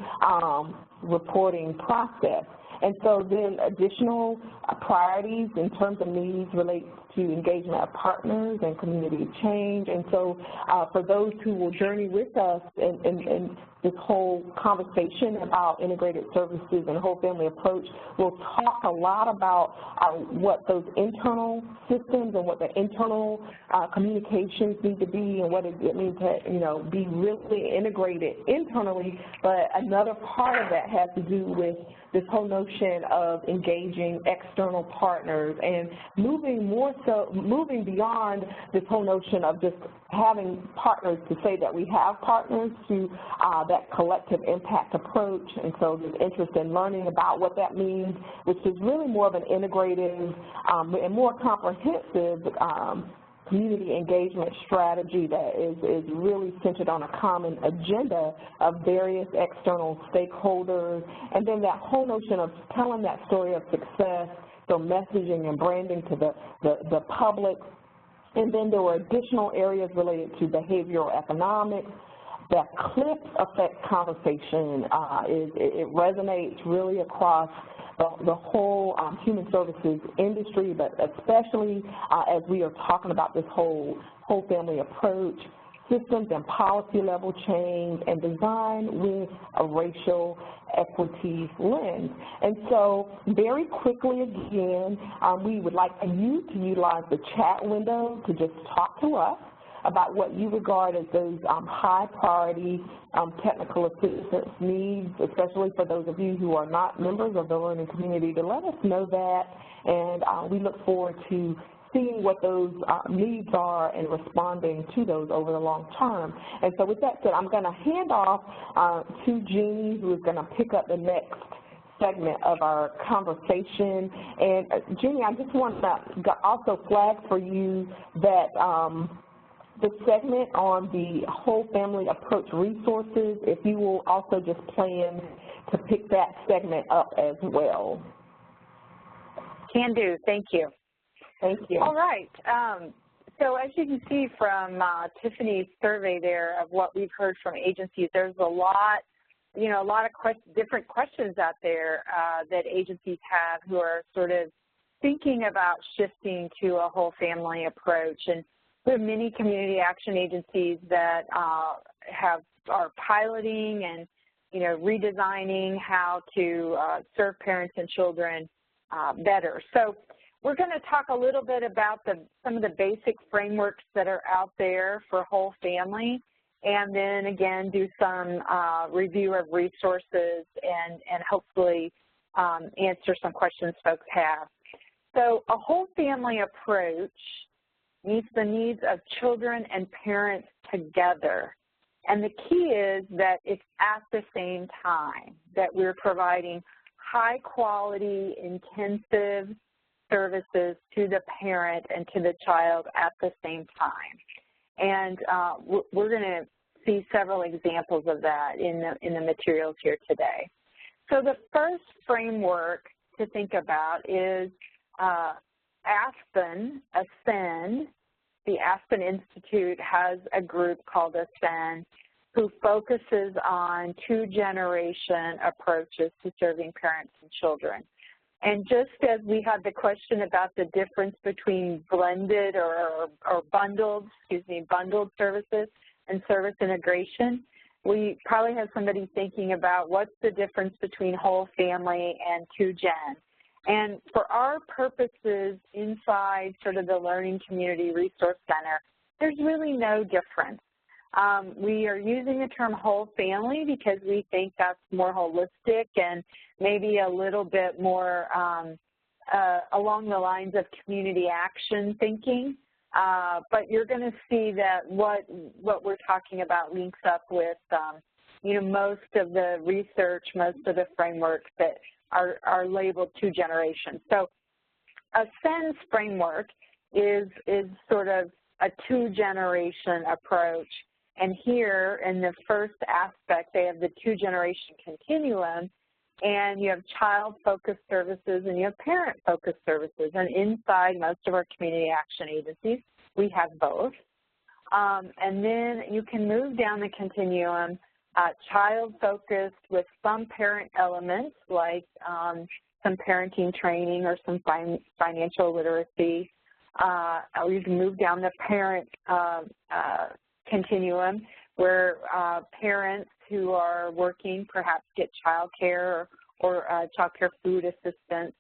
reporting process. And so then additional priorities in terms of needs relate to engagement of partners and community change. And so for those who will journey with us and this whole conversation about integrated services and whole family approach, we'll talk a lot about what those internal systems and what the internal communications need to be and what it means to, be really integrated internally. But another part of that has to do with this whole notion of engaging external partners and moving beyond this whole notion of just having partners to say that we have partners to that collective impact approach. And so there's interest in learning about what that means, which is really more of an integrative and more comprehensive community engagement strategy that is really centered on a common agenda of various external stakeholders, and then that whole notion of telling that story of success, so messaging and branding to the public. And then there were additional areas related to behavioral economics. That cliff effect conversation, it resonates really across the whole human services industry, but especially as we are talking about this whole family approach, systems and policy level change, and design with a racial equity lens. And so very quickly again, we would like you to utilize the chat window to just talk to us about what you regard as those high priority technical assistance needs, especially for those of you who are not members of the learning community, to let us know that. And we look forward to seeing what those needs are and responding to those over the long term. And so with that said, I'm going to hand off to Jeannie, who is going to pick up the next segment of our conversation. And Jeannie, I just want to also flag for you that the segment on the whole family approach resources, if you will also just plan to pick that segment up as well. Can do. Thank you. Thank you. All right. So as you can see from Tiffany's survey there of what we've heard from agencies, there's a lot, a lot of different questions out there that agencies have who are sort of thinking about shifting to a whole family approach. And we have many community action agencies that are piloting and, redesigning how to serve parents and children better. So we're going to talk a little bit about some of the basic frameworks that are out there for whole family, and then again do some review of resources and hopefully answer some questions folks have. So a whole family approach meets the needs of children and parents together. And the key is that it's at the same time that we're providing high-quality, intensive services to the parent and to the child at the same time. And we're going to see several examples of that in the materials here today. So the first framework to think about is Ascend. The Aspen Institute has a group called Ascend who focuses on two-generation approaches to serving parents and children. And just as we had the question about the difference between blended or bundled services and service integration, we probably have somebody thinking about what's the difference between whole family and two-gen. And for our purposes inside sort of the Learning Community Resource Center, there's really no difference. We are using the term whole family because we think that's more holistic and maybe a little bit more along the lines of community action thinking. But you're going to see that what we're talking about links up with, most of the research, most of the frameworks that are labeled two generations. So Ascend's framework is sort of a two-generation approach. And here in the first aspect, they have the two-generation continuum, and you have child-focused services and you have parent-focused services. And inside most of our community action agencies, we have both. And then you can move down the continuum, child-focused with some parent elements like some parenting training or some financial literacy. You can move down the parent continuum where parents who are working perhaps get child care or child care food assistance.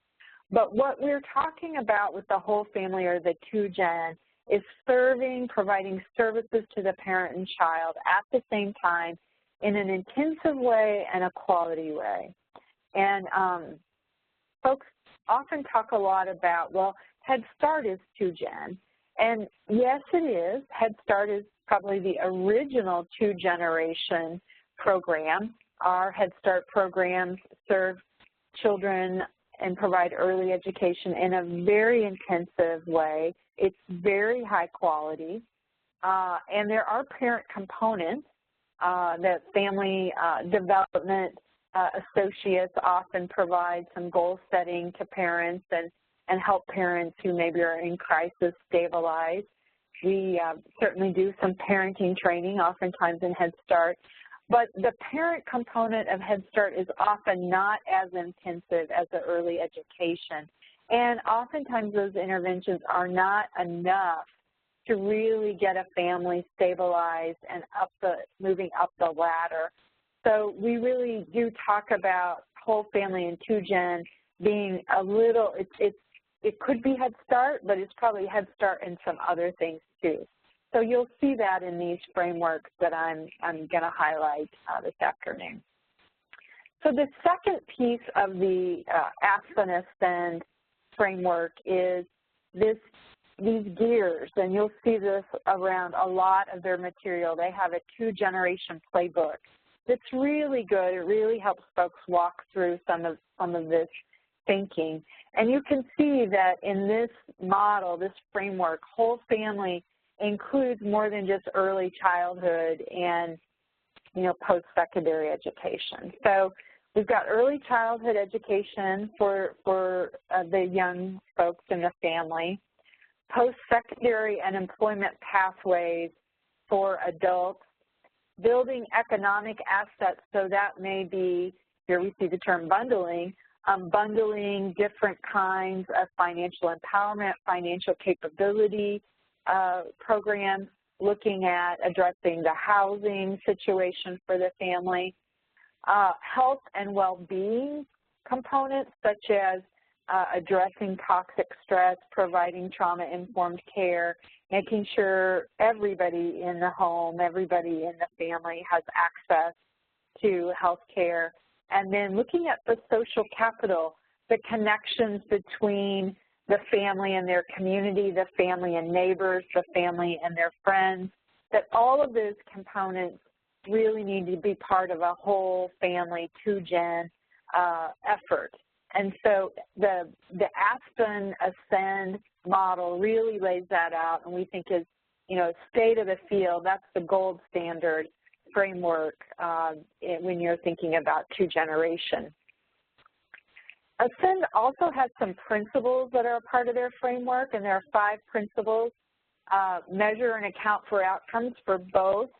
But what we're talking about with the whole family or the 2-gen is providing services to the parent and child at the same time in an intensive way and a quality way. And folks often talk a lot about, well, Head Start is 2-gen. And yes, it is. Head Start is probably the original 2-generation program. Our Head Start programs serve children and provide early education in a very intensive way. It's very high quality. And there are parent components that family development associates often provide some goal setting to parents and help parents who maybe are in crisis stabilize. We certainly do some parenting training, oftentimes in Head Start. But the parent component of Head Start is often not as intensive as the early education. And oftentimes those interventions are not enough to really get a family stabilized and moving up the ladder. So we really do talk about whole family and 2-gen being a little, it could be Head Start, but it's probably Head Start and some other things too. So you'll see that in these frameworks that I'm going to highlight this afternoon. So the second piece of the Aspen Ascend framework is these gears, and you'll see this around a lot of their material. They have a 2-generation playbook that's really good. It really helps folks walk through some of this thinking. And you can see that in this model, this framework, whole family includes more than just early childhood and, post-secondary education. So we've got early childhood education for the young folks in the family, post-secondary and employment pathways for adults, building economic assets, so that may be, here we see the term bundling, bundling different kinds of financial empowerment, financial capability programs, looking at addressing the housing situation for the family, health and well-being components such as addressing toxic stress, providing trauma-informed care, making sure everybody in the home, everybody in the family has access to health care, and then looking at the social capital, the connections between the family and their community, the family and neighbors, the family and their friends, that all of those components really need to be part of a whole family 2-gen effort. And so the Aspen Ascend model really lays that out, and we think is, state of the field. That's the gold standard framework when you're thinking about 2-generation. Ascend also has some principles that are a part of their framework, and there are 5 principles. Measure and account for outcomes for both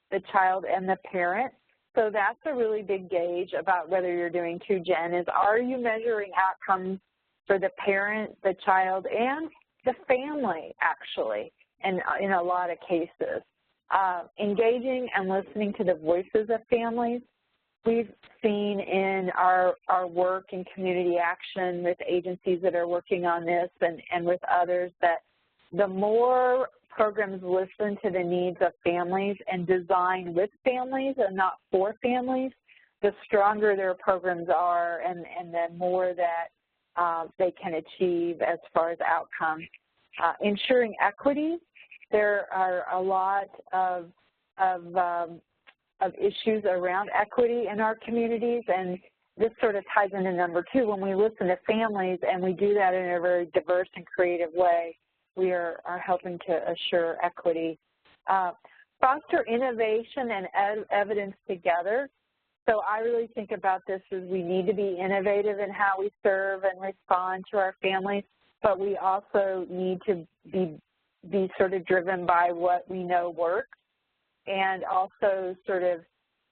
the child and the parent. So that's a really big gauge about whether you're doing 2-gen is, are you measuring outcomes for the parent, the child, and the family, actually, and in a lot of cases. Engaging and listening to the voices of families. We've seen in our work in community action with agencies that are working on this and with others that the more programs listen to the needs of families and design with families and not for families, the stronger their programs are and the more that they can achieve as far as outcomes. Ensuring equity. There are a lot of issues around equity in our communities, and this sort of ties into number 2. When we listen to families and we do that in a very diverse and creative way, we are helping to assure equity. Foster innovation and evidence together. So I really think about this as we need to be innovative in how we serve and respond to our families, but we also need to be sort of driven by what we know works, and also sort of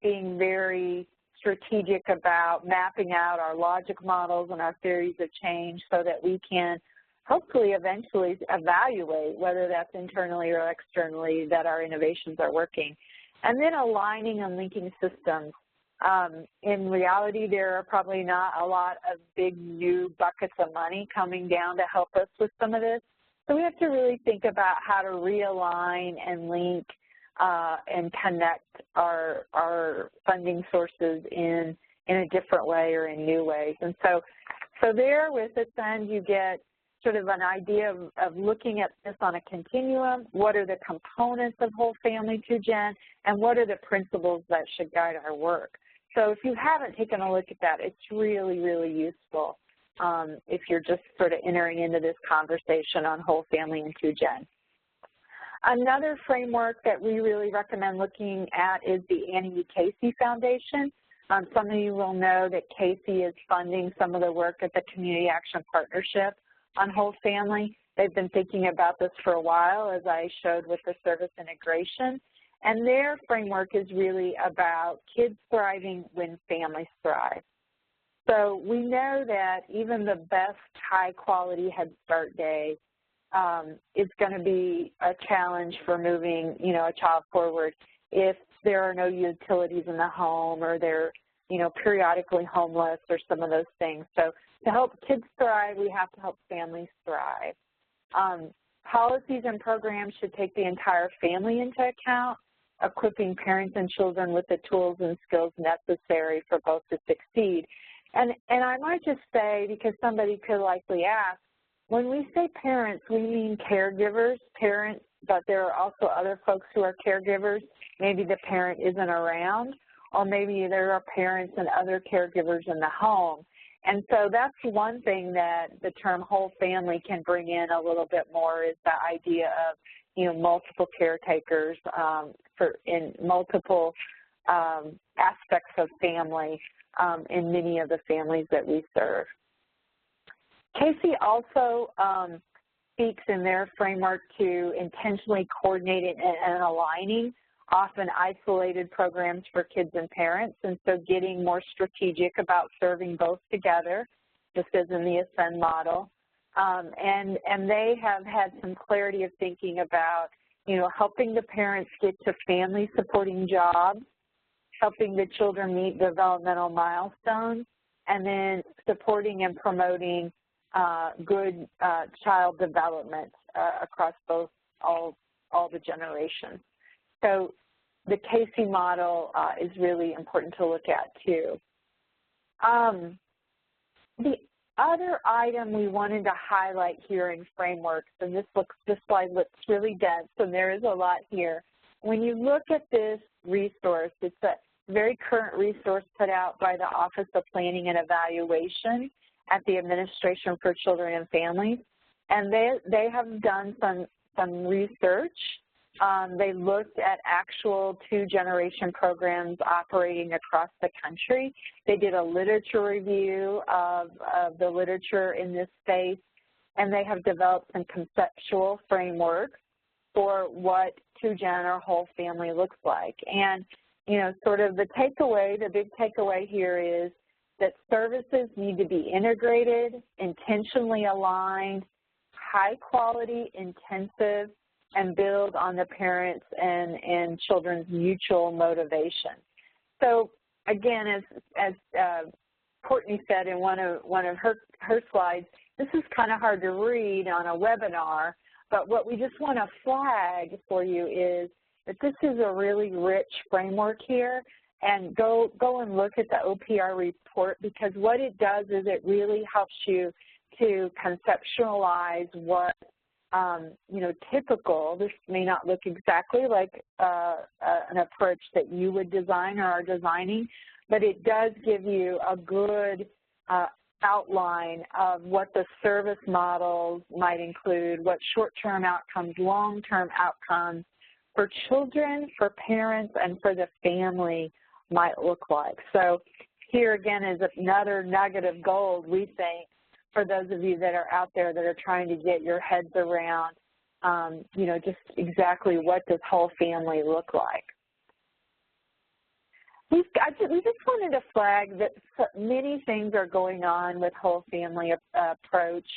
being very strategic about mapping out our logic models and our theories of change so that we can hopefully eventually evaluate whether that's internally or externally that our innovations are working. And then aligning and linking systems. In reality, there are probably not a lot of big new buckets of money coming down to help us with some of this. So we have to really think about how to realign and link and connect our funding sources in a different way or in new ways. And so there with this then you get sort of an idea of looking at this on a continuum. What are the components of whole family 2Gen, and what are the principles that should guide our work? So if you haven't taken a look at that, it's really, really useful if you're just sort of entering into this conversation on whole family and 2Gen. Another framework that we really recommend looking at is the Annie E. Casey Foundation. Some of you will know that Casey is funding some of the work at the Community Action Partnership on whole family. They've been thinking about this for a while, as I showed with the service integration. And their framework is really about kids thriving when families thrive. So we know that even the best high-quality Head Start day is going to be a challenge for moving, a child forward if there are no utilities in the home or they're, periodically homeless or some of those things. So to help kids thrive, we have to help families thrive. Policies and programs should take the entire family into account, equipping parents and children with the tools and skills necessary for both to succeed. And I might just say, because somebody could likely ask, when we say parents, we mean caregivers, parents, but there are also other folks who are caregivers. Maybe the parent isn't around, or maybe there are parents and other caregivers in the home. And so that's one thing that the term whole family can bring in a little bit more, is the idea of, multiple caretakers in multiple aspects of family in many of the families that we serve. Casey also speaks in their framework to intentionally coordinating and aligning often isolated programs for kids and parents, and so getting more strategic about serving both together, just as in the Ascend model. And they have had some clarity of thinking about, helping the parents get to family supporting jobs, helping the children meet developmental milestones, and then supporting and promoting good child development across all the generations. So the Casey model is really important to look at too. The other item we wanted to highlight here in frameworks, and this slide looks really dense, and there is a lot here. When you look at this resource, it's a very current resource put out by the Office of Planning and Evaluation at the Administration for Children and Families, and they have done some research. They looked at actual 2-generation programs operating across the country. They did a literature review of the literature in this space, and they have developed some conceptual frameworks for what 2Gen or whole family looks like. And, sort of the big takeaway here is that services need to be integrated, intentionally aligned, high quality, intensive, and build on the parents and children's mutual motivation. So again, as Courtney said in one of her slides, this is kind of hard to read on a webinar, but what we just want to flag for you is that this is a really rich framework here, and go and look at the OPR report, because what it does is it really helps you to conceptualize what typical, this may not look exactly like an approach that you would design or are designing, but it does give you a good outline of what the service models might include, what short-term outcomes, long-term outcomes for children, for parents, and for the family might look like. So here again is another nugget of gold, we think, for those of you that are out there that are trying to get your heads around, just exactly what does whole family look like. We just wanted to flag that many things are going on with whole family approach,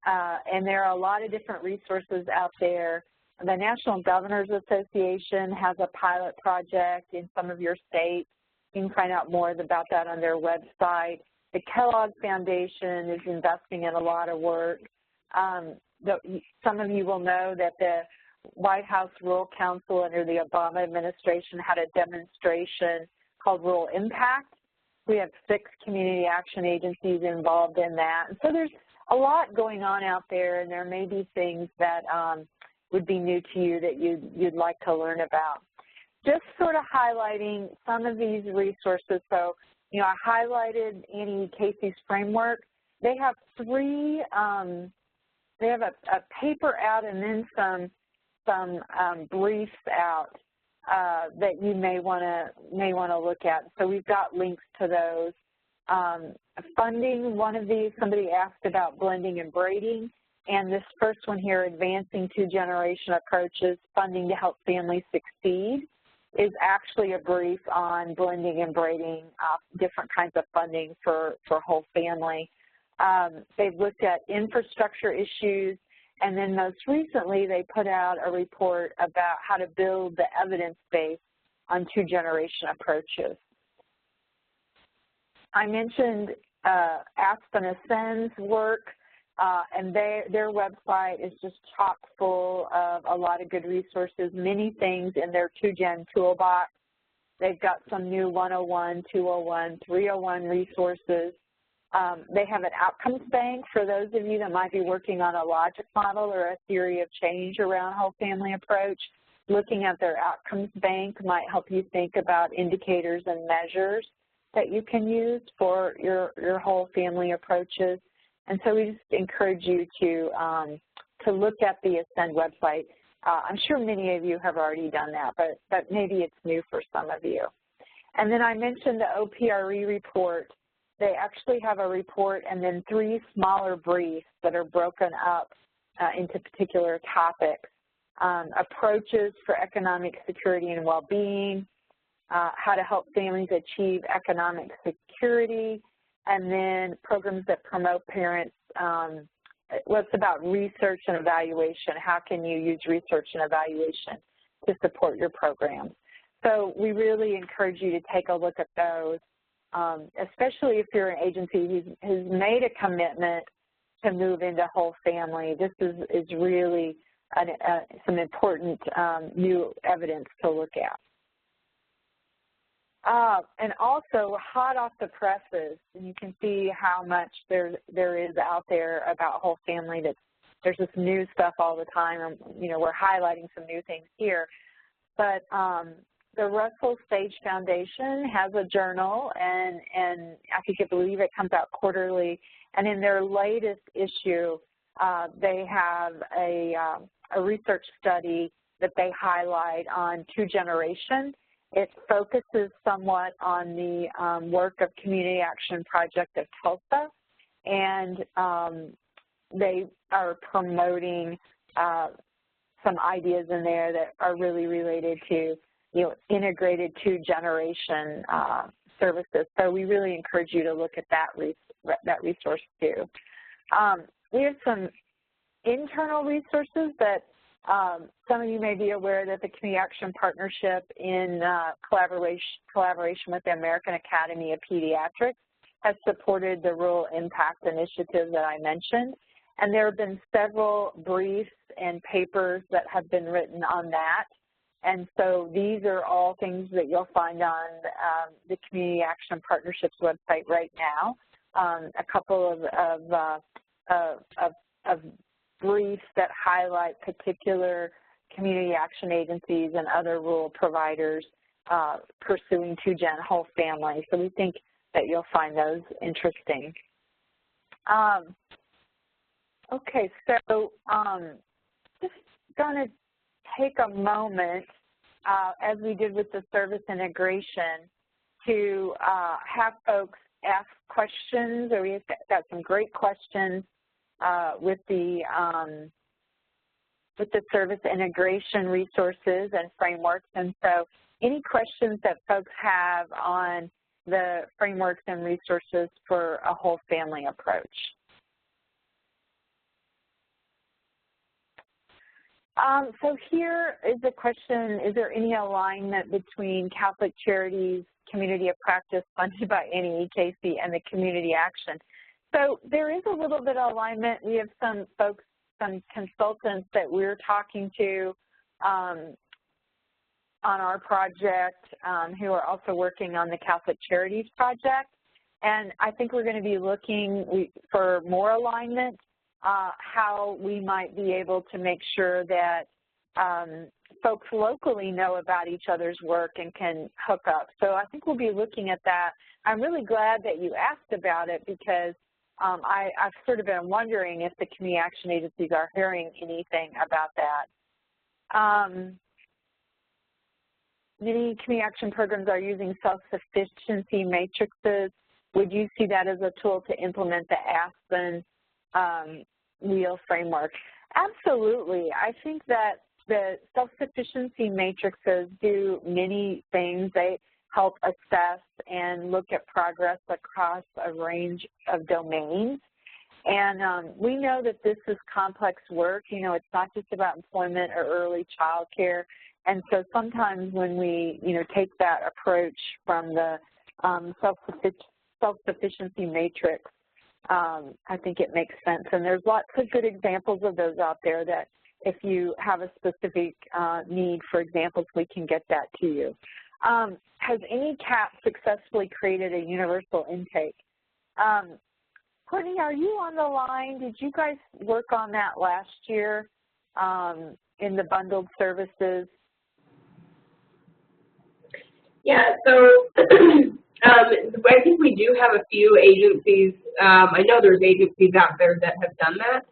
and there are a lot of different resources out there The National Governors Association has a pilot project in some of your states. You can find out more about that on their website. The Kellogg Foundation is investing in a lot of work. Some of you will know that the White House Rural Council under the Obama administration had a demonstration called Rural Impact. We have 6 community action agencies involved in that. And so there's a lot going on out there, and there may be things that would be new to you that you'd like to learn about. Just sort of highlighting some of these resources. So, you know, I highlighted Annie Casey's framework. They have 3, they have a paper out and then some briefs out that you may want to look at. So we've got links to those. Funding, one of these, somebody asked about blending and braiding, and this first one here, Advancing 2-Generation Approaches, Funding to Help Families Succeed, is actually a brief on blending and braiding, different kinds of funding for whole family. They've looked at infrastructure issues, and then most recently they put out a report about how to build the evidence base on 2-generation approaches. I mentioned Aspen Ascend's work, and their website is just chock full of a lot of good resources, many things in their 2-gen toolbox. They've got some new 101, 201, 301 resources. They have an outcomes bank for those of you that might be working on a logic model or a theory of change around whole family approach. Looking at their outcomes bank might help you think about indicators and measures that you can use for your whole family approaches. And so we just encourage you to look at the Ascend website. I'm sure many of you have already done that, but maybe it's new for some of you. And then I mentioned the OPRE report. They actually have a report and then 3 smaller briefs that are broken up into particular topics. Approaches for economic security and well-being, how to help families achieve economic security, and then programs that promote parents. Well, it's about research and evaluation. How can you use research and evaluation to support your programs? So we really encourage you to take a look at those, especially if you're an agency who's made a commitment to move into whole family. This is really some important new evidence to look at. And also, hot off the presses, and you can see how much there is out there about whole family. There's just new stuff all the time, and you know, we're highlighting some new things here. But the Russell Sage Foundation has a journal, and I believe it comes out quarterly. And in their latest issue, they have a research study that they highlight on 2-generation. It focuses somewhat on the work of Community Action Project of Tulsa, and they are promoting some ideas in there that are really related to, you know, integrated 2-generation services. So we really encourage you to look at that resource too. We have some internal resources that some of you may be aware that the Community Action Partnership in collaboration with the American Academy of Pediatrics has supported the Rural Impact Initiative that I mentioned. And there have been several briefs and papers that have been written on that. And so these are all things that you'll find on the Community Action Partnership's website right now. A couple of briefs that highlight particular community action agencies and other rural providers pursuing 2-gen whole family. So we think that you'll find those interesting. Okay, so just going to take a moment, as we did with the service integration, to have folks ask questions, or we've got some great questions with the service integration resources and frameworks. And so any questions that folks have on the frameworks and resources for a whole family approach? So here is the question, is there any alignment between Catholic Charities, Community of Practice funded by NEEKC, and the Community Action? So there is a little bit of alignment. We have some folks, some consultants that we're talking to on our project who are also working on the Catholic Charities project. And I think we're going to be looking for more alignment, how we might be able to make sure that folks locally know about each other's work and can hook up. So I think we'll be looking at that. I'm really glad that you asked about it because I've sort of been wondering if the community action agencies are hearing anything about that. Many community action programs are using self-sufficiency matrices. Would you see that as a tool to implement the Aspen wheel framework? Absolutely. I think that the self-sufficiency matrices do many things. They help assess and look at progress across a range of domains. And we know that this is complex work. You know, it's not just about employment or early child care. And so sometimes when we, take that approach from the self-sufficiency matrix, I think it makes sense. And there's lots of good examples of those out there that if you have a specific need for examples, we can get that to you. Has any CAP successfully created a universal intake? Courtney, are you on the line? Did you guys work on that last year in the bundled services? Yeah, so I think we do have a few agencies. I know there's agencies out there that have done that.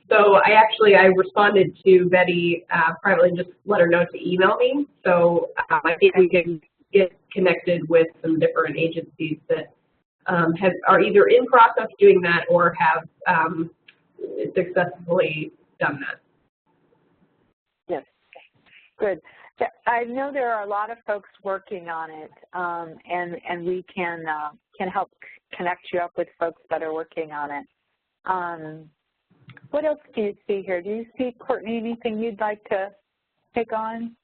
So I responded to Betty privately, just let her know to email me. So I think we can get connected with some different agencies that are either in process doing that or have successfully done that. Yes, good. I know there are a lot of folks working on it, and we can help connect you up with folks that are working on it. What else do you see here? Do you see, Courtney, anything you'd like to take on?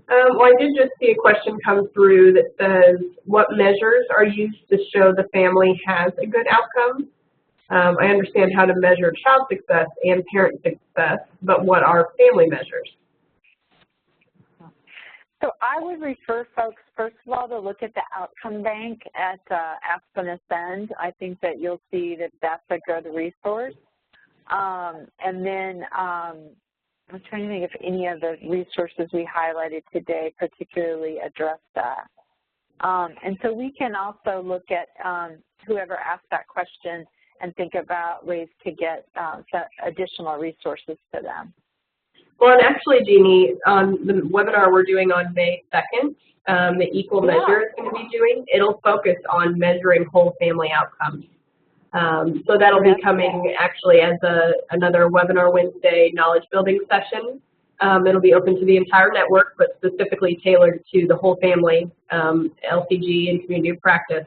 Well, I did just see a question come through that says, what measures are used to show the family has a good outcome? I understand how to measure child success and parent success, but what are family measures? So I would refer folks, first of all, to look at the outcome bank at Aspen Ascend. I think that you'll see that that's a good resource. And then I'm trying to think if any of the resources we highlighted today particularly address that. And so we can also look at whoever asked that question and think about ways to get additional resources to them. Well, and actually, Jeannie, on the webinar we're doing on May 2nd, the Equal Measure is going to be doing, it'll focus on measuring whole family outcomes. So that'll be coming actually as another Webinar Wednesday knowledge building session. It'll be open to the entire network, but specifically tailored to the whole family, LCG and community of practice,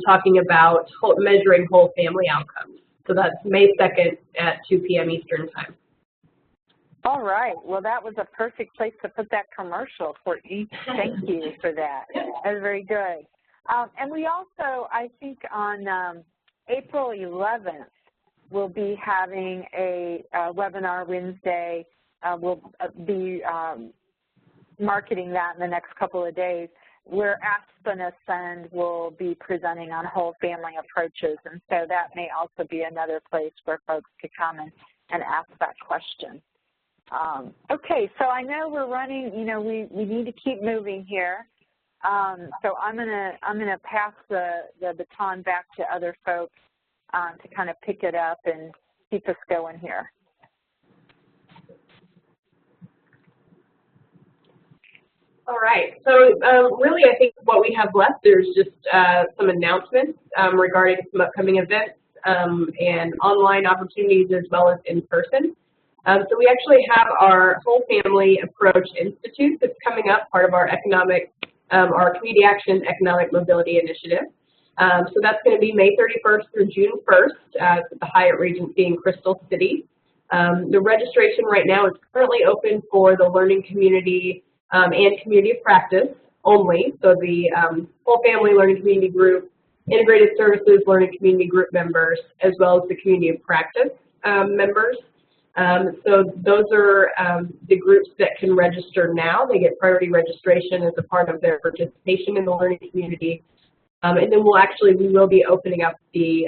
talking about measuring whole family outcomes. So that's May 2nd at 2 p.m. Eastern Time. All right. Well, that was a perfect place to put that commercial, Courtney. Thank you for that. That was very good. And we also, I think on April 11th, we'll be having a Webinar Wednesday. We'll be marketing that in the next couple of days, where Aspen Ascend will be presenting on whole family approaches. And so that may also be another place where folks could come and ask that question. Okay, so I know we're running, we need to keep moving here. So I'm gonna pass the baton back to other folks to kind of pick it up and keep us going here. All right, so really I think what we have left, there's just some announcements regarding some upcoming events and online opportunities as well as in person. So we actually have our Whole Family Approach Institute that's coming up, part of our our Community Action Economic Mobility Initiative. So that's going to be May 31st through June 1st at the Hyatt Regency in Crystal City. The registration right now is currently open for the learning community and community of practice only. So the whole family learning community group, integrated services learning community group members, as well as the community of practice members. So those are the groups that can register now. They get priority registration as a part of their participation in the learning community. And then we will be opening up the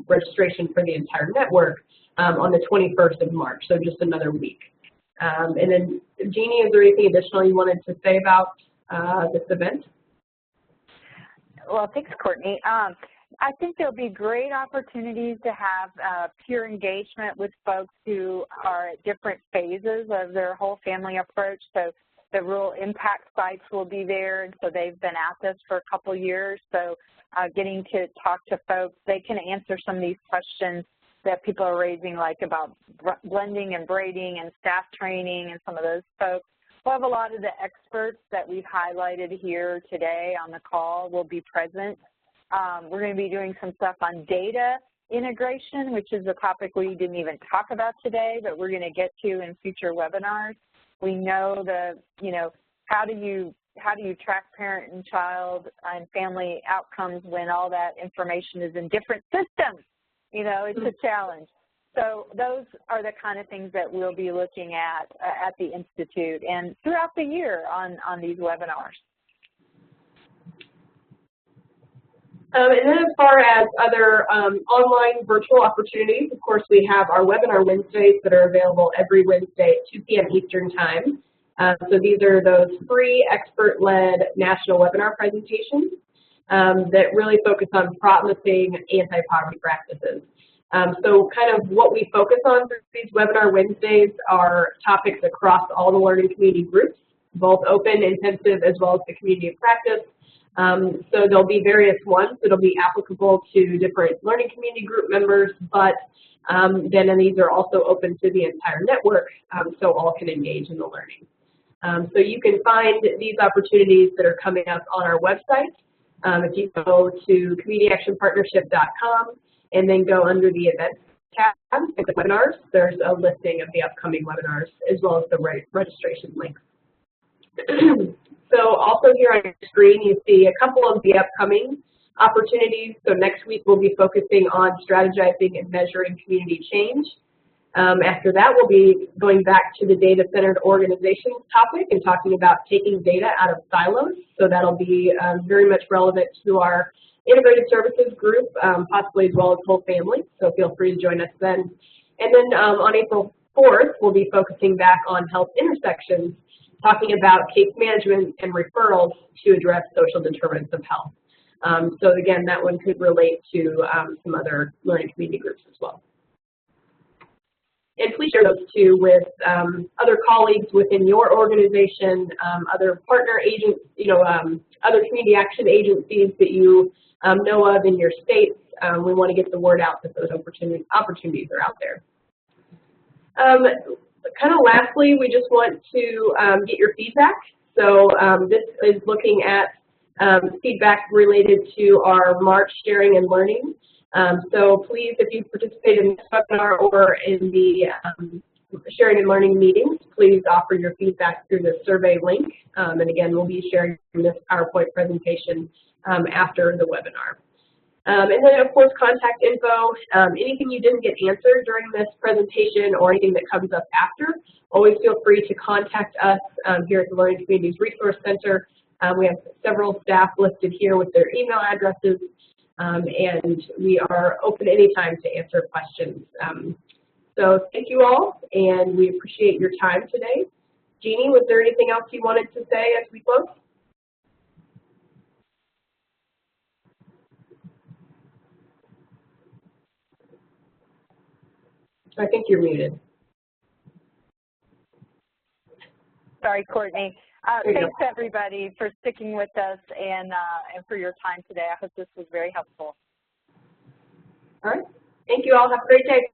registration for the entire network on the 21st of March, so just another week. And then, Jeannie, is there anything additional you wanted to say about this event? Well, thanks, Courtney. I think there'll be great opportunities to have peer engagement with folks who are at different phases of their whole family approach. So the rural impact sites will be there, and so they've been at this for a couple years. So getting to talk to folks, they can answer some of these questions that people are raising, like about blending and braiding and staff training and some of those folks. We'll have a lot of the experts that we've highlighted here today on the call will be present. We're going to be doing some stuff on data integration, which is a topic we didn't even talk about today, but we're going to get to in future webinars. We know how do you track parent and child and family outcomes when all that information is in different systems? It's a challenge. So those are the kind of things that we'll be looking at the Institute and throughout the year on these webinars. And then as far as other online virtual opportunities, of course, we have our webinar Wednesdays that are available every Wednesday at 2 p.m. Eastern Time. So these are those free expert-led national webinar presentations that really focus on promising anti-poverty practices. So kind of what we focus on through these webinar Wednesdays are topics across all the learning community groups, both open, intensive, as well as the community of practice. So there'll be various ones that'll be applicable to different learning community group members, but then these are also open to the entire network, so all can engage in the learning. So you can find these opportunities that are coming up on our website. If you go to communityactionpartnership.com and then go under the events tab and the webinars, there's a listing of the upcoming webinars as well as the registration links. So also here on your screen, you see a couple of the upcoming opportunities. So next week, we'll be focusing on strategizing and measuring community change. After that, we'll be going back to the data-centered organizations topic and talking about taking data out of silos. So that'll be very much relevant to our integrated services group, possibly as well as whole family. So feel free to join us then. And then on April 4th, we'll be focusing back on health intersections, talking about case management and referrals to address social determinants of health. So again, that one could relate to some other learning community groups as well. And please share those too with other colleagues within your organization, other partner agents, other community action agencies that you know of in your states. We want to get the word out that those opportunities are out there. Kind of lastly, we just want to get your feedback. So this is looking at feedback related to our March sharing and learning. So please, if you participate in this webinar or in the sharing and learning meetings, please offer your feedback through the survey link. And again, we'll be sharing this PowerPoint presentation after the webinar. And then, of course, contact info. Anything you didn't get answered during this presentation or anything that comes up after, always feel free to contact us here at the Learning Communities Resource Center. We have several staff listed here with their email addresses, and we are open anytime to answer questions. So thank you all, and we appreciate your time today. Jeannie, was there anything else you wanted to say as we close? I think you're muted. Sorry, Courtney. Thanks, everybody, for sticking with us and for your time today. I hope this was very helpful. All right. Thank you all. Have a great day.